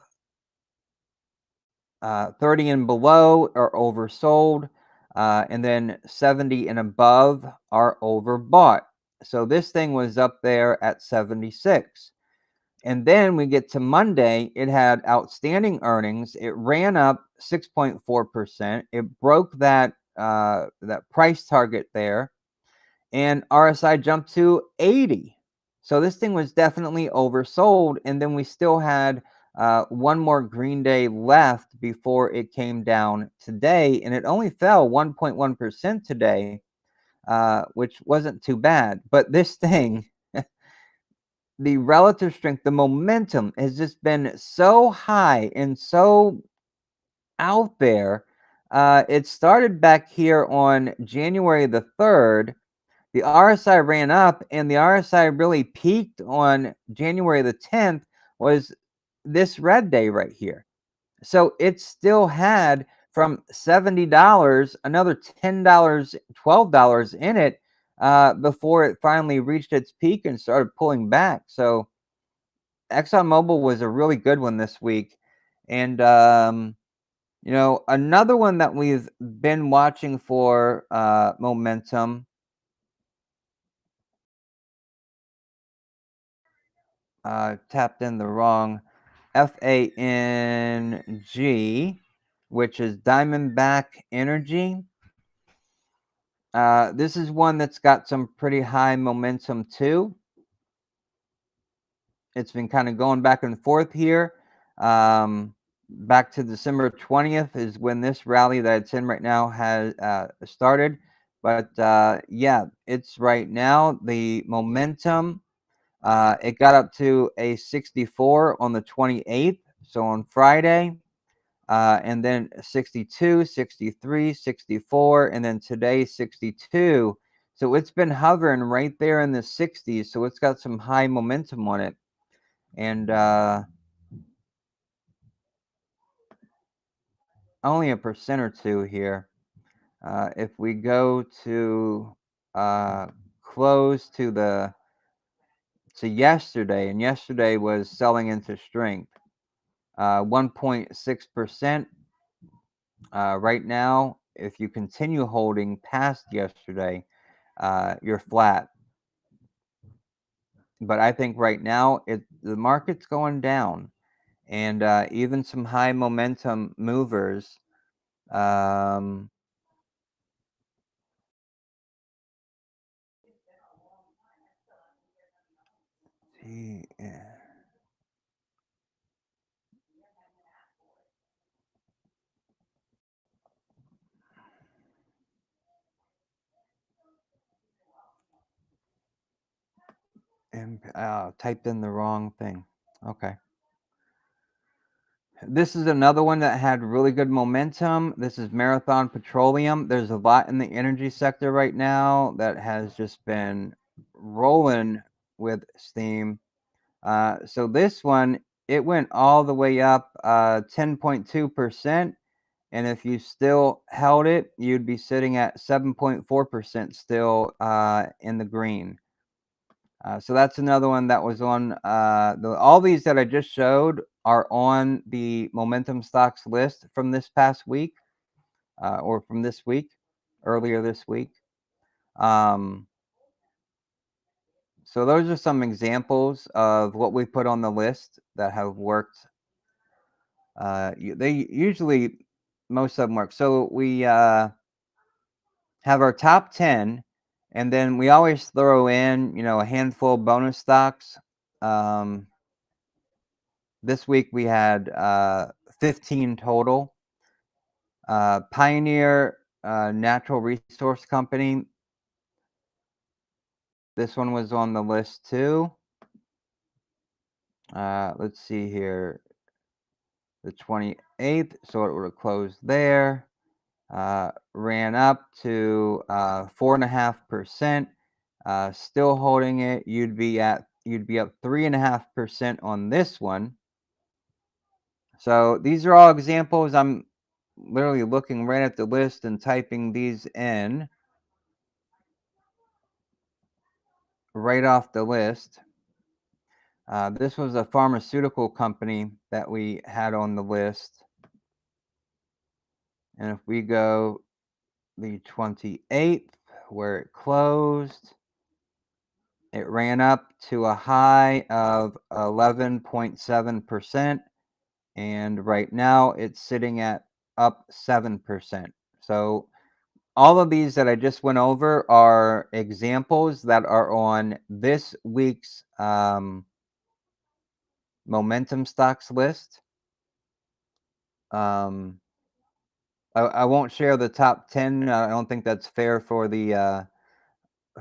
30 and below are oversold, and then 70 and above are overbought. So this thing was up there at 76. And then we get to Monday, it had outstanding earnings. It ran up 6.4%. It broke that price target there, and RSI jumped to 80. So this thing was definitely oversold. And then we still had one more green day left before it came down today, and it only fell 1.1% today, which wasn't too bad. But this thing, the relative strength, the momentum has just been so high and so out there. It started back here on January the 3rd. The RSI ran up, and the RSI really peaked on January the 10th, was this red day right here. So it still had from $70, another $10, $12 in it before it finally reached its peak and started pulling back. So ExxonMobil was a really good one this week. And, another one that we've been watching for momentum, tapped in the wrong, FANG, which is Diamondback Energy. This is one that's got some pretty high momentum too. It's been kind of going back and forth here. Back to December 20th is when this rally that it's in right now has started. But yeah, it's right now the momentum. It got up to a 64 on the 28th, so on Friday, and then 62, 63, 64, and then today 62. So it's been hovering right there in the 60s. So it's got some high momentum on it, and only a percent or two here. If we go to close to yesterday, and yesterday was selling into strength, 1.6%. Right now, if you continue holding past yesterday, you're flat. But I think right now the market's going down, and even some high momentum movers. Um, yeah. And typed in the wrong thing. Okay. This is another one that had really good momentum. This is Marathon Petroleum. There's a lot in the energy sector right now that has just been rolling with steam. So this one, it went all the way up 10.2%. And if you still held it, you'd be sitting at 7.4% still in the green. So that's another one that was on all these that I just showed are on the momentum stocks list from this past week or from this week, earlier this week. So those are some examples of what we put on the list that have worked. They usually, most of them work. So we have our top 10, and then we always throw in, a handful of bonus stocks. This week we had 15 total. Pioneer Natural Resource Company. This one was on the list too. Let's see here. The 28th, so it would have closed there. Ran up to 4.5%. Still holding it. You'd be up 3.5% on this one. So these are all examples. I'm literally looking right at the list and typing these in right off the list. This was a pharmaceutical company that we had on the list. And if we go the 28th, where it closed, it ran up to a high of 11.7%. And right now it's sitting at up 7%. So all of these that I just went over are examples that are on this week's momentum stocks list. I won't share the top 10. I don't think that's fair for the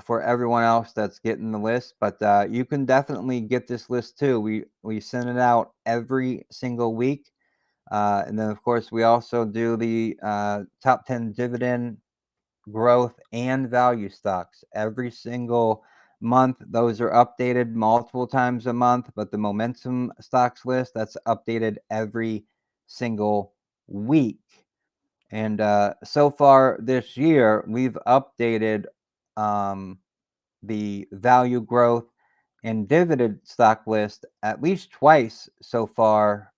for everyone else that's getting the list, but you can definitely get this list too. We send it out every single week, and then of course we also do the top 10 dividend, growth, and value stocks every single month. Those are updated multiple times a month, but the momentum stocks list, that's updated every single week. And so far this year, we've updated the value, growth, and dividend stock list at least twice so far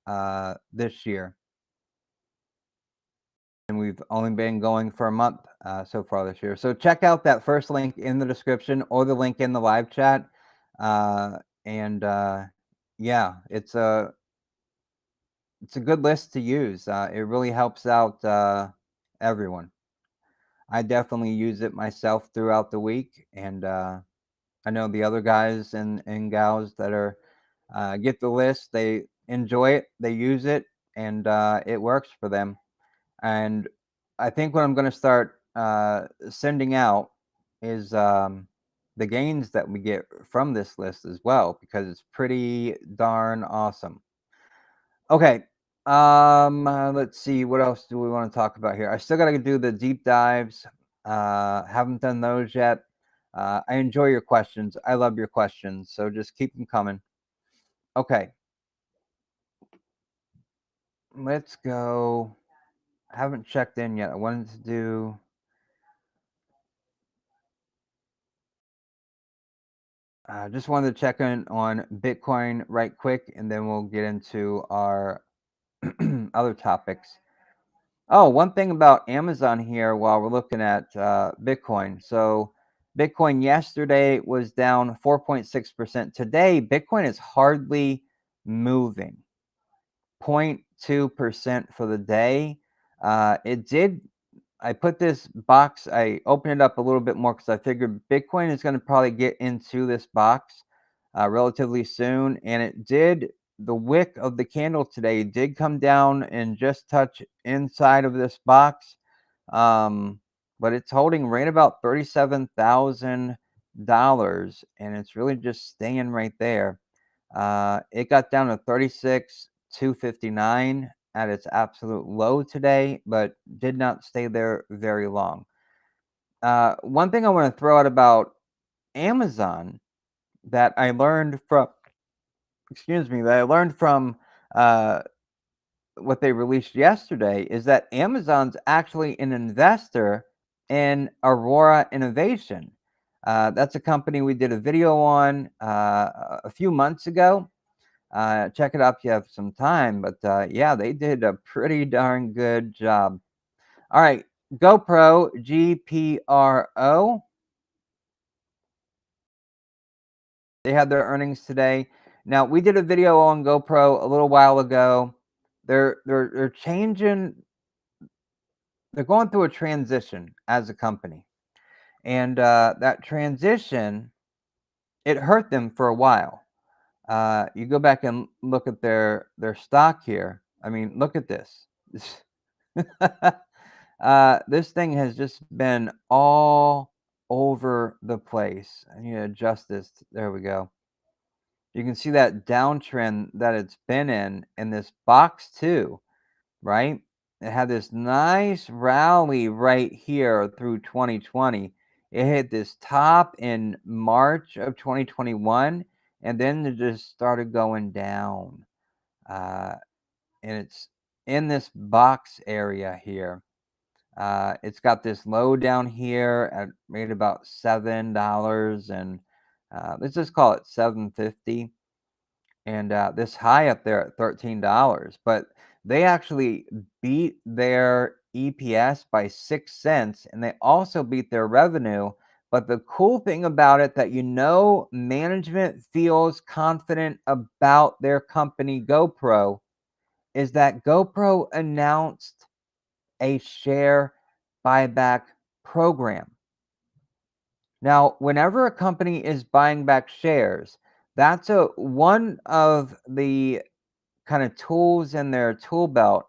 this year. And we've only been going for a month so far this year. So check out that first link in the description or the link in the live chat. Yeah, it's a good list to use. It really helps out everyone. I definitely use it myself throughout the week, and I know the other guys and gals that are get the list. They enjoy it, they use it, and it works for them. And I think what I'm going to start sending out is the gains that we get from this list as well, because it's pretty darn awesome. Okay. Let's see. What else do we want to talk about here? I still got to do the deep dives. Haven't done those yet. I enjoy your questions. I love your questions. So just keep them coming. Okay. Let's go. I haven't checked in yet. I wanted to do. Just wanted to check in on Bitcoin right quick, and then we'll get into our other topics. Oh, one thing about Amazon here while we're looking at Bitcoin. So Bitcoin yesterday was down 4.6%. Today, Bitcoin is hardly moving, 0.2% for the day. It did. I put this box, I opened it up a little bit more because I figured Bitcoin is going to probably get into this box relatively soon. And it did. The wick of the candle today did come down and just touch inside of this box. But it's holding right about $37,000, and it's really just staying right there. It got down to 36,259 at its absolute low today, but did not stay there very long. One thing I want to throw out about Amazon that I learned from, uh, what they released yesterday is that Amazon's actually an investor in Aurora Innovation. That's a company we did a video on a few months ago. Check it out if you have some time. But yeah, they did a pretty darn good job. All right, Gopro, GPRO. They had their earnings today. Now we did a video on GoPro a little while ago. They're changing. They're going through a transition as a company, and that transition, it hurt them for a while. You go back and look at their stock here. I mean, look at this. This thing has just been all over the place. I need to adjust this. There we go. You can see that downtrend that it's been in this box too, right? It had this nice rally right here through 2020. It hit this top in March of 2021, and then it just started going down. Uh, and it's in this box area here. It's got this low down here at maybe about $7, and let's just call it 750, and this high up there at $13. But they actually beat their EPS by 6 cents, and they also beat their revenue. But the cool thing about it, that management feels confident about their company GoPro, is that GoPro announced a share buyback program. Now, whenever a company is buying back shares, that's one of the kind of tools in their tool belt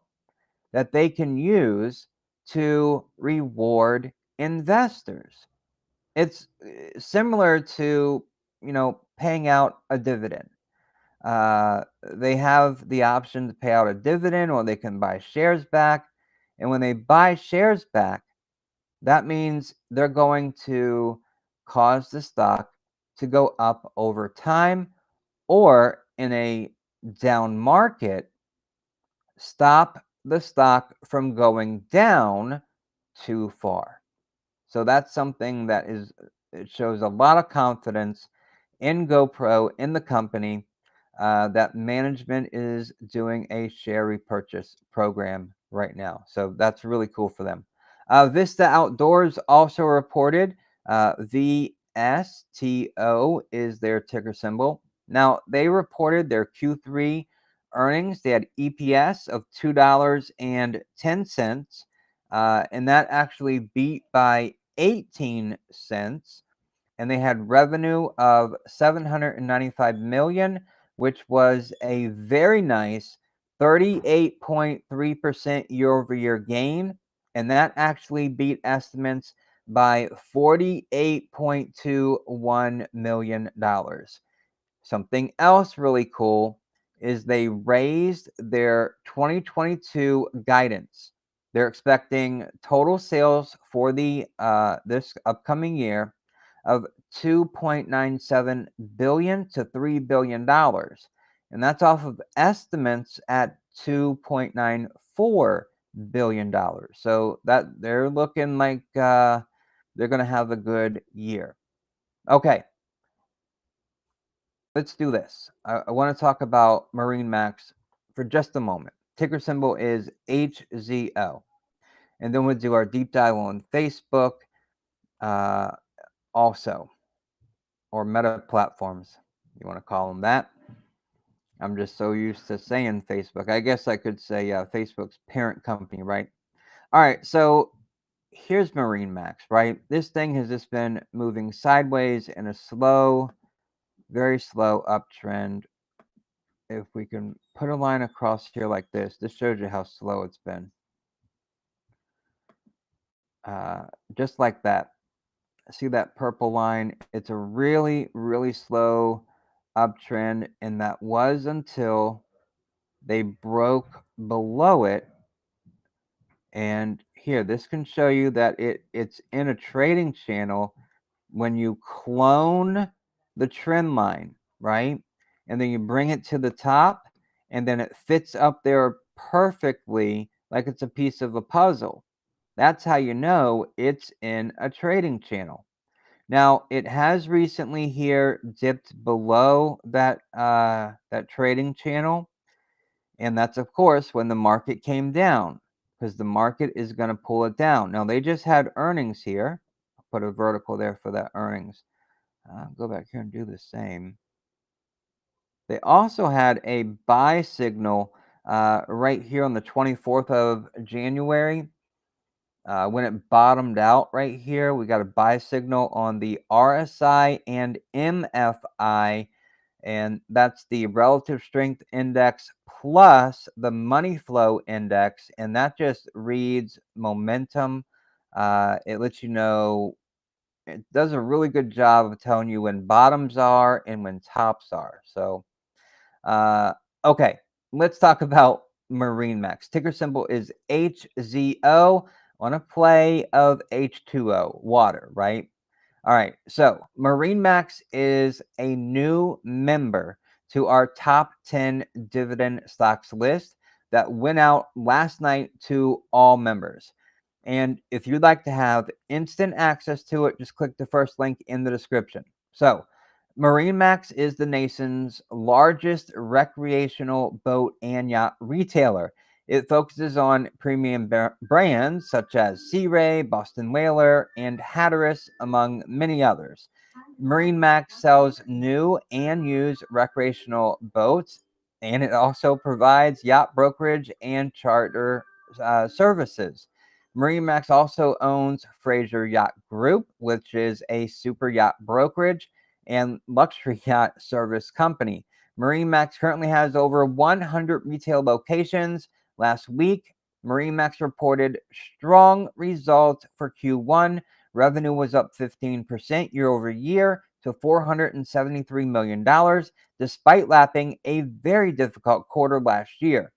that they can use to reward investors. It's similar to, paying out a dividend. They have the option to pay out a dividend, or they can buy shares back. And when they buy shares back, that means they're going to cause the stock to go up over time, or in a down market, stop the stock from going down too far. So that's something that it shows a lot of confidence in GoPro, in the company, that management is doing a share repurchase program right now. So that's really cool for them. Vista Outdoors also reported. VSTO is their ticker symbol. Now, they reported their Q3 earnings. They had EPS of $2.10, and that actually beat by 18 cents. And they had revenue of 795 million, which was a very nice 38.3% year-over-year gain. and that actually beat estimates by $48.21 million. Something else really cool is they raised their 2022 guidance. They're expecting total sales for the this upcoming year of 2.97 billion to $3 billion, and that's off of estimates at 2.94 billion. So that they're looking like they're going to have a good year. Okay, let's do this. I want to talk about MarineMax for just a moment. Ticker symbol is HZO. And then we'll do our deep dive on Facebook also, or meta platforms. You want to call them that? I'm just so used to saying Facebook. I guess I could say Facebook's parent company, right? All right, so here's MarineMax, right? This thing has just been moving sideways in a slow, very slow uptrend. If we can put a line across here like this shows you how slow it's been. Just like that. See that purple line? It's a really, really slow uptrend, and that was until they broke below it. And here, this can show you that it's in a trading channel when you clone the trend line, right? And then you bring it to the top, and then it fits up there perfectly like it's a piece of a puzzle. That's how you know it's in a trading channel. Now, it has recently here dipped below that that trading channel, and that's of course when the market came down, because the market is going to pull it down. Now, they just had earnings here. I'll put a vertical there for that earnings. Go back here and do the same. They also had a buy signal right here on the 24th of January. When it bottomed out right here, we got a buy signal on the RSI and MFI, and that's the relative strength index plus the money flow index, and that just reads momentum. It lets you know, it does a really good job of telling you when bottoms are and when tops are. So, okay, let's talk about MarineMax. Ticker symbol is HZO on a play of H2O, water, right? All right, so MarineMax is a new member to our top 10 dividend stocks list that went out last night to all members. And if you'd like to have instant access to it, just click the first link in the description. So, MarineMax is the nation's largest recreational boat and yacht retailer. It focuses on premium brands such as Sea Ray, Boston Whaler, and Hatteras, among many others. MarineMax sells new and used recreational boats, and it also provides yacht brokerage and charter services. MarineMax also owns Fraser Yacht Group, which is a super yacht brokerage and luxury yacht service company. MarineMax currently has over 100 retail locations. Last week, MarineMax reported strong results for Q1. Revenue was up 15% year over year to $473 million, despite lapping a very difficult quarter last year.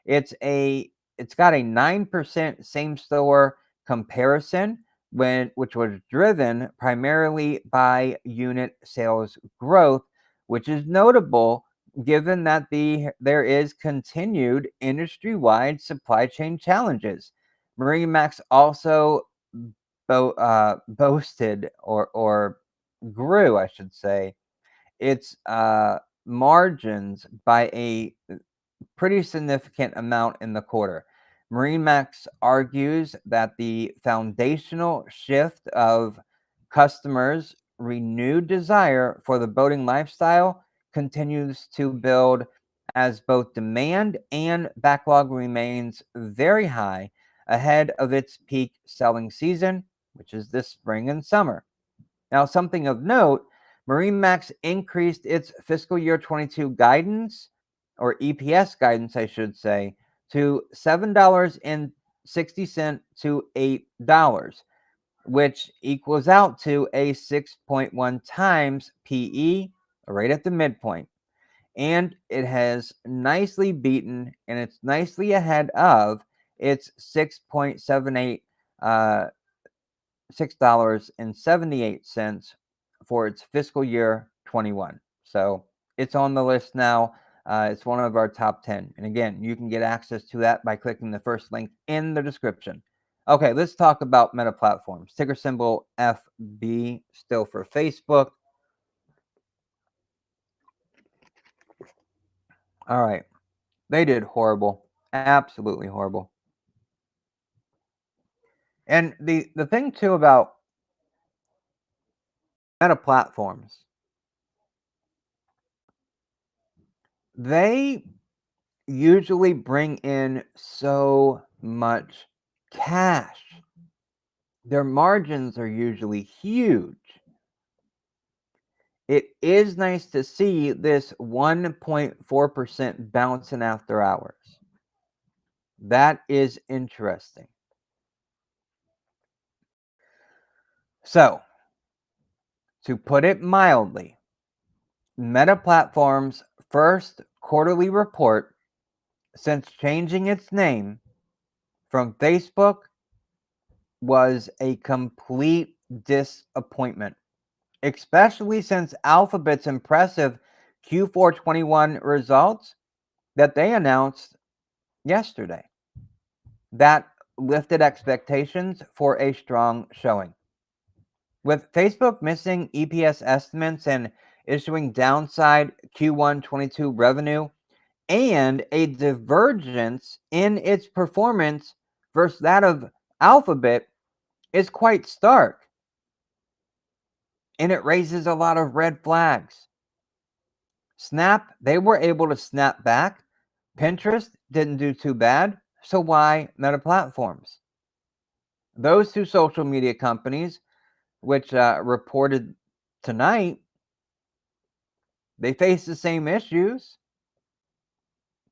It's got a 9% same store comparison, which was driven primarily by unit sales growth, which is notable given that there is continued industry-wide supply chain challenges. MarineMax also boasted or grew, I should say, its margins by a pretty significant amount in the quarter. MarineMax argues that the foundational shift of customers' renewed desire for the boating lifestyle continues to build as both demand and backlog remains very high ahead of its peak selling season, which is this spring and summer. Now, something of note, MarineMax increased its fiscal year 22 guidance, or EPS guidance, I should say, to $7.10 $0.60 to $8, which equals out to a 6.1 times PE, right at the midpoint. And it has nicely beaten, and it's nicely ahead of its 6.78 $6.78 for its fiscal year 21. So it's on the list now. It's one of our top 10. And again, you can get access to that by clicking the first link in the description. Okay, let's talk about Meta Platforms. Ticker symbol FB, still for Facebook. All right, they did horrible, absolutely horrible. And the thing too about Meta Platforms, they usually bring in so much cash. Their margins are usually huge. It is nice to see this 1.4% bouncing after hours. That is interesting. So, to put it mildly, Meta Platforms' first quarterly report since changing its name from Facebook was a complete disappointment, especially since Alphabet's impressive Q4 21 results that they announced yesterday that lifted expectations for a strong showing. With Facebook missing EPS estimates and issuing downside Q1 22 revenue and a divergence in its performance versus that of Alphabet is quite stark. And it raises a lot of red flags. Snap, they were able to snap back. Pinterest didn't do too bad. So why Meta Platforms? Those two social media companies, which reported tonight, they face the same issues.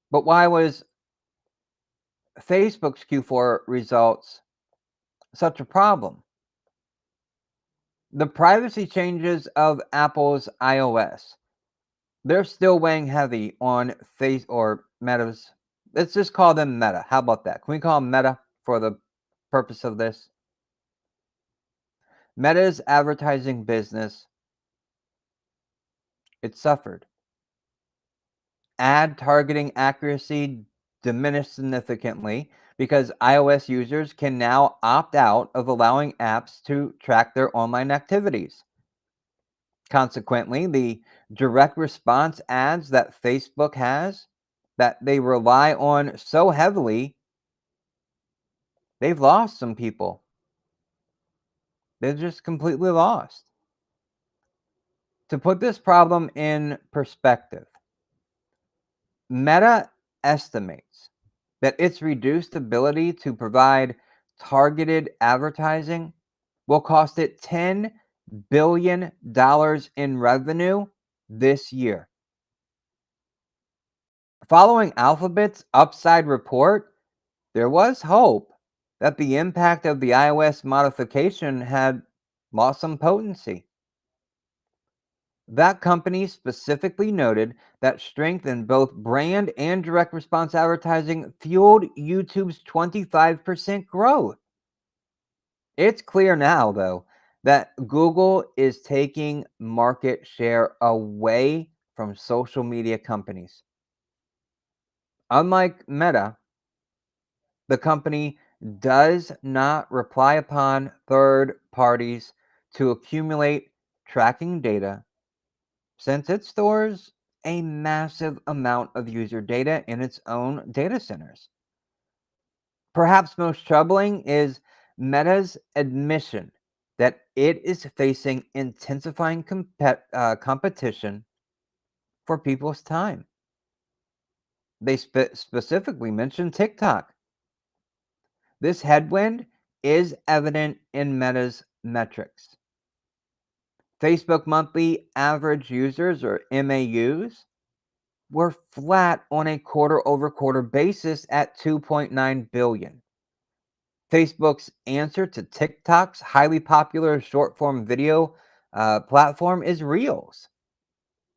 But why was Facebook's Q4 results such a problem? The privacy changes of Apple's iOS, they're still weighing heavy on Face or Meta's. Let's just call them Meta. How about that? Can we call them Meta for the purpose of this? Meta's advertising business, it suffered. Ad targeting accuracy diminished significantly because iOS users can now opt out of allowing apps to track their online activities. Consequently, the direct response ads that Facebook has, that they rely on so heavily, they've lost some people. They're just completely lost. To put this problem in perspective, Meta estimates that its reduced ability to provide targeted advertising will cost it $10 billion in revenue this year. Following Alphabet's upside report, there was hope that the impact of the iOS modification had lost some potency. That company specifically noted that strength in both brand and direct response advertising fueled YouTube's 25% growth. It's clear now, though, that Google is taking market share away from social media companies. Unlike Meta, the company does not rely upon third parties to accumulate tracking data since it stores a massive amount of user data in its own data centers. Perhaps most troubling is Meta's admission that it is facing intensifying competition for people's time. They specifically mentioned TikTok. This headwind is evident in Meta's metrics. Facebook monthly average users, or MAUs, were flat on a quarter-over-quarter basis at 2.9 billion. Facebook's answer to TikTok's highly popular short form video platform is Reels,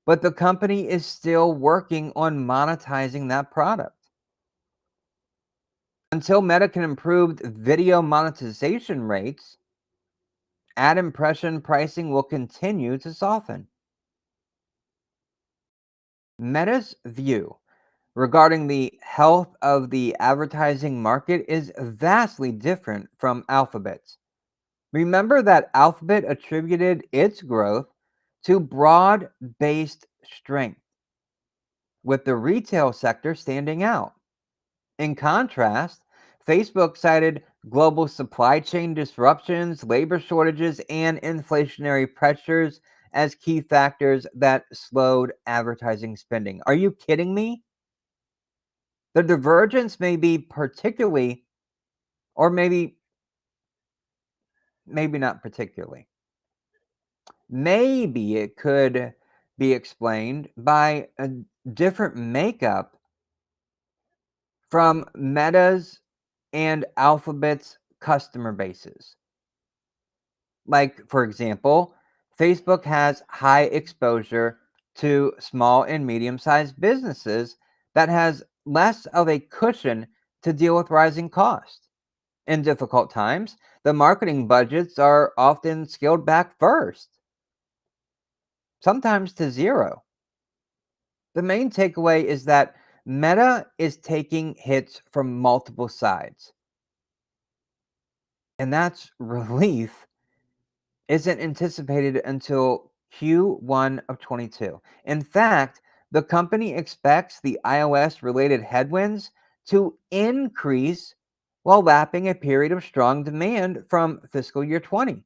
but the company is still working on monetizing that product. Until Meta can improve video monetization rates, ad impression pricing will continue to soften. Meta's view regarding the health of the advertising market is vastly different from Alphabet's. Remember that Alphabet attributed its growth to broad based strength, with the retail sector standing out. In contrast, Facebook cited global supply chain disruptions, labor shortages, and inflationary pressures as key factors that slowed advertising spending. Are you kidding me? The divergence may be particularly, or maybe not particularly. Maybe it could be explained by a different makeup from Meta's and Alphabet's customer bases. Like, for example, Facebook has high exposure to small and medium sized businesses that has less of a cushion to deal with rising costs. In difficult times, the marketing budgets are often scaled back first, sometimes to zero. The main takeaway is that Meta is taking hits from multiple sides, and that's relief isn't anticipated until Q1 of 22. In fact, the company expects the iOS related headwinds to increase while lapping a period of strong demand from fiscal year 20.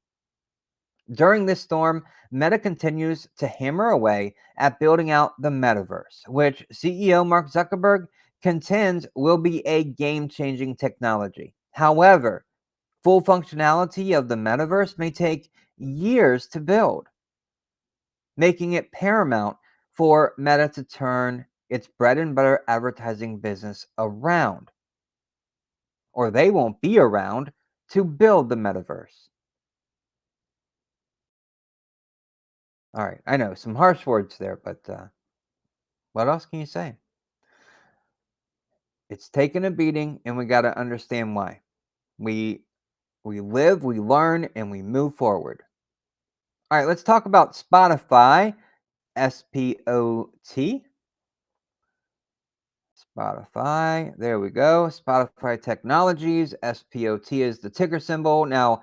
During this storm, Meta continues to hammer away at building out the metaverse, which CEO Mark Zuckerberg contends will be a game changing technology. However, full functionality of the metaverse may take years to build, making it paramount for Meta to turn its bread and butter advertising business around, or they won't be around to build the metaverse. All right, I know some harsh words there, but what else can you say? It's taken a beating, and we got to understand why. We we live, we learn, and we move forward. All right, let's talk about Spotify. SPOT. Spotify. There we go. Spotify Technologies. SPOT is the ticker symbol. Now,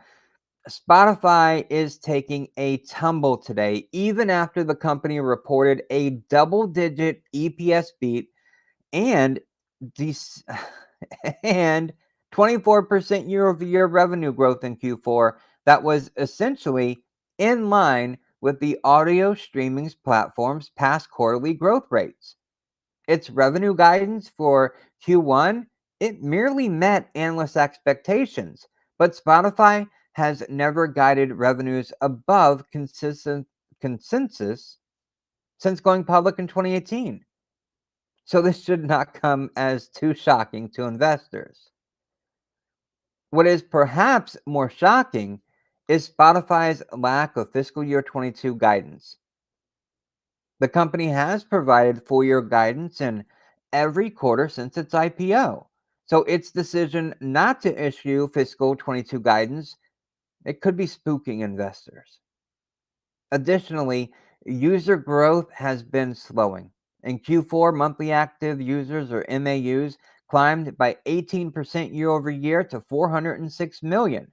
Spotify is taking a tumble today, even after the company reported a double-digit EPS beat and and 24% year-over-year revenue growth in Q4 that was essentially in line with the audio streaming platform's past quarterly growth rates. Its revenue guidance for Q1, it merely met analyst expectations, but Spotify has never guided revenues above consistent consensus since going public in 2018. So this should not come as too shocking to investors. What is perhaps more shocking is Spotify's lack of fiscal year 22 guidance. The company has provided full year guidance in every quarter since its IPO. So its decision not to issue fiscal 22 guidance, it could be spooking investors. Additionally, user growth has been slowing. In Q4, monthly active users or MAUs climbed by 18% year over year to 406 million,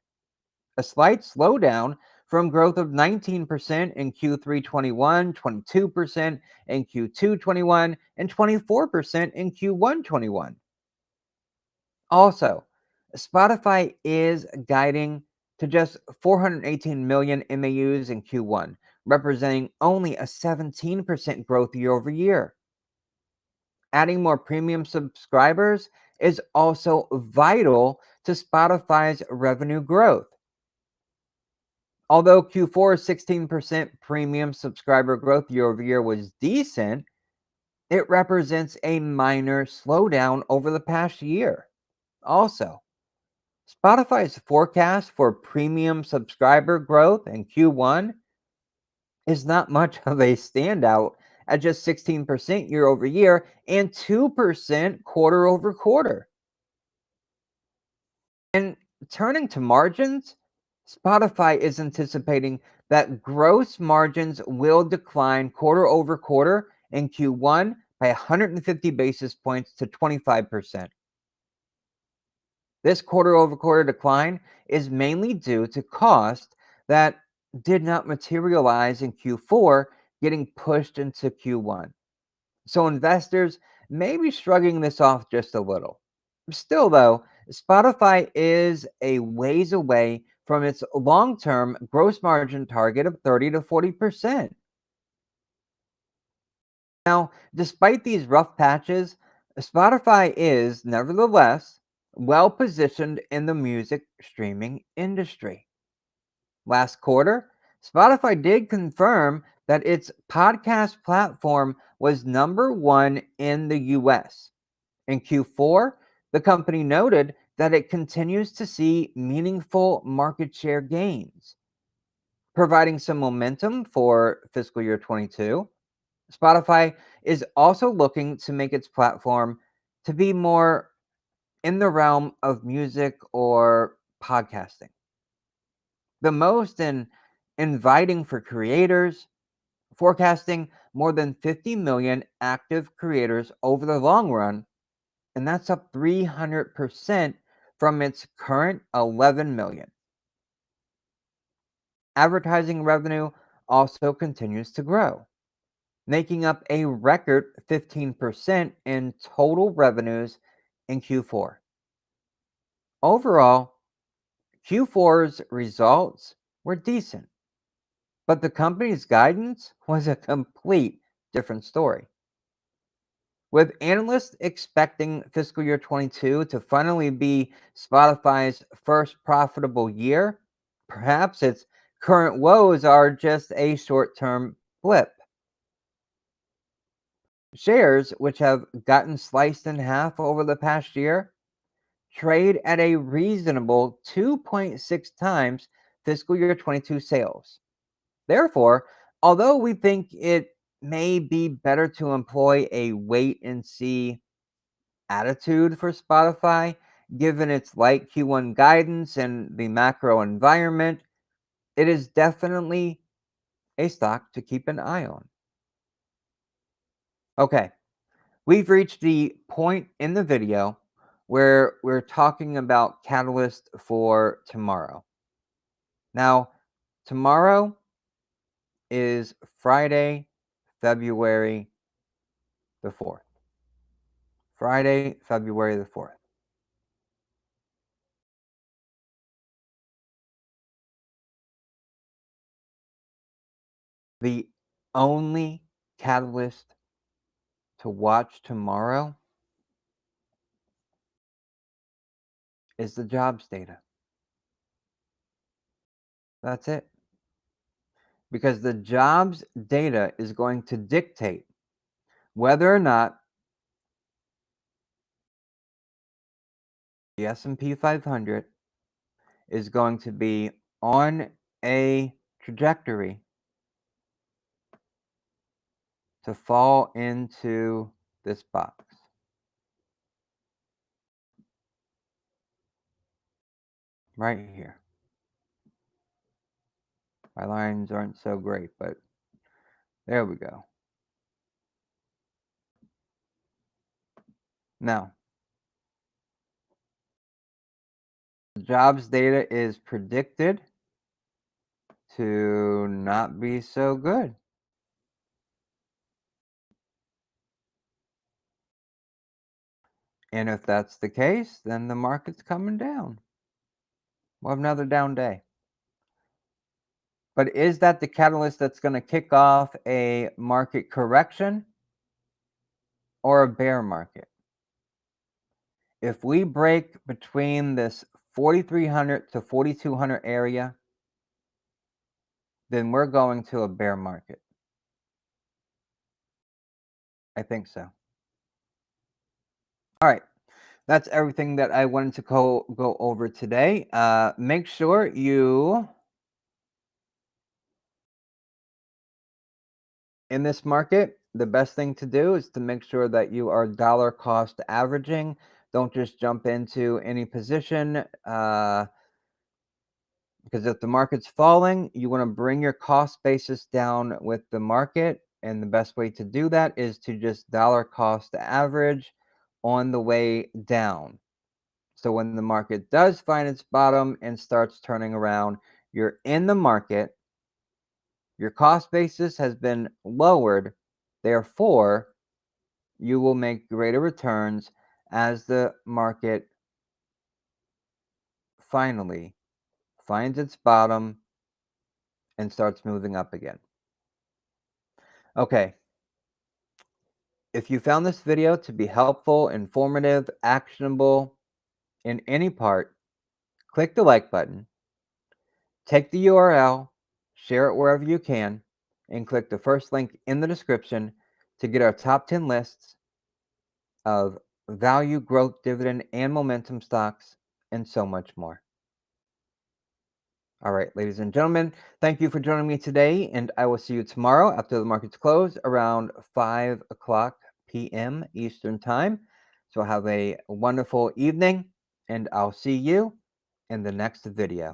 a slight slowdown from growth of 19% in Q3 21, 22% in Q2 21, and 24% in Q1 21. Also, Spotify is guiding to just 418 million MAUs in Q1, representing only a 17% growth year over year. Adding more premium subscribers is also vital to Spotify's revenue growth. Although Q4's 16% premium subscriber growth year over year was decent, it represents a minor slowdown over the past year. Also, Spotify's forecast for premium subscriber growth in Q1 is not much of a standout at just 16% year over year and 2% quarter over quarter. And turning to margins, Spotify is anticipating that gross margins will decline quarter over quarter in Q1 by 150 basis points to 25%. This quarter over quarter decline is mainly due to cost that did not materialize in Q4 getting pushed into Q1. So investors may be shrugging this off just a little. Still, though, Spotify is a ways away from its long term gross margin target of 30 to 40%. Now, despite these rough patches, Spotify is nevertheless well positioned in the music streaming industry. Last quarter, Spotify did confirm that its podcast platform was number one in the US. In Q4, the company noted that it continues to see meaningful market share gains, providing some momentum for fiscal year 22. Spotify is also looking to make its platform to be more in the realm of music or podcasting. The most inviting for creators, forecasting more than 50 million active creators over the long run, and that's up 300% from its current 11 million. Advertising revenue also continues to grow, making up a record 15% in total revenues in Q4. Overall, Q4's results were decent, but the company's guidance was a complete different story. With analysts expecting fiscal year 22 to finally be Spotify's first profitable year, perhaps its current woes are just a short term blip. Shares, which have gotten sliced in half over the past year, trade at a reasonable 2.6 times fiscal year 22 sales. Therefore, although we think it may be better to employ a wait and see attitude for Spotify, given its light Q1 guidance and the macro environment, it is definitely a stock to keep an eye on. Okay, we've reached the point in the video where we're talking about catalyst for tomorrow. Now, tomorrow is Friday, February the 4th. Friday, February the 4th. The only catalyst to watch tomorrow is the jobs data. That's it. Because the jobs data is going to dictate whether or not the S&P 500 is going to be on a trajectory to fall into this box. Right here. My lines aren't so great, but there we go. Now, the jobs data is predicted to not be so good. And if that's the case, then the market's coming down. We'll have another down day. But is that the catalyst that's going to kick off a market correction or a bear market? If we break between this 4,300 to 4,200 area, then we're going to a bear market. I think so. All right. That's everything that I wanted to go over today. Make sure you in this market, the best thing to do is to make sure that you are dollar cost averaging. Don't just jump into any position because if the market's falling, you want to bring your cost basis down with the market. And the best way to do that is to just dollar cost average on the way down. So when the market does find its bottom and starts turning around, you're in the market, your cost basis has been lowered, therefore, you will make greater returns as the market finally finds its bottom and starts moving up again. Okay, if you found this video to be helpful, informative, actionable in any part, click the like button, take the URL, share it wherever you can, and click the first link in the description to get our top 10 lists of value, growth, dividend, and momentum stocks, and so much more. All right, ladies and gentlemen, thank you for joining me today, and I will see you tomorrow after the markets close around 5 o'clock p.m. Eastern Time. So have a wonderful evening, and I'll see you in the next video.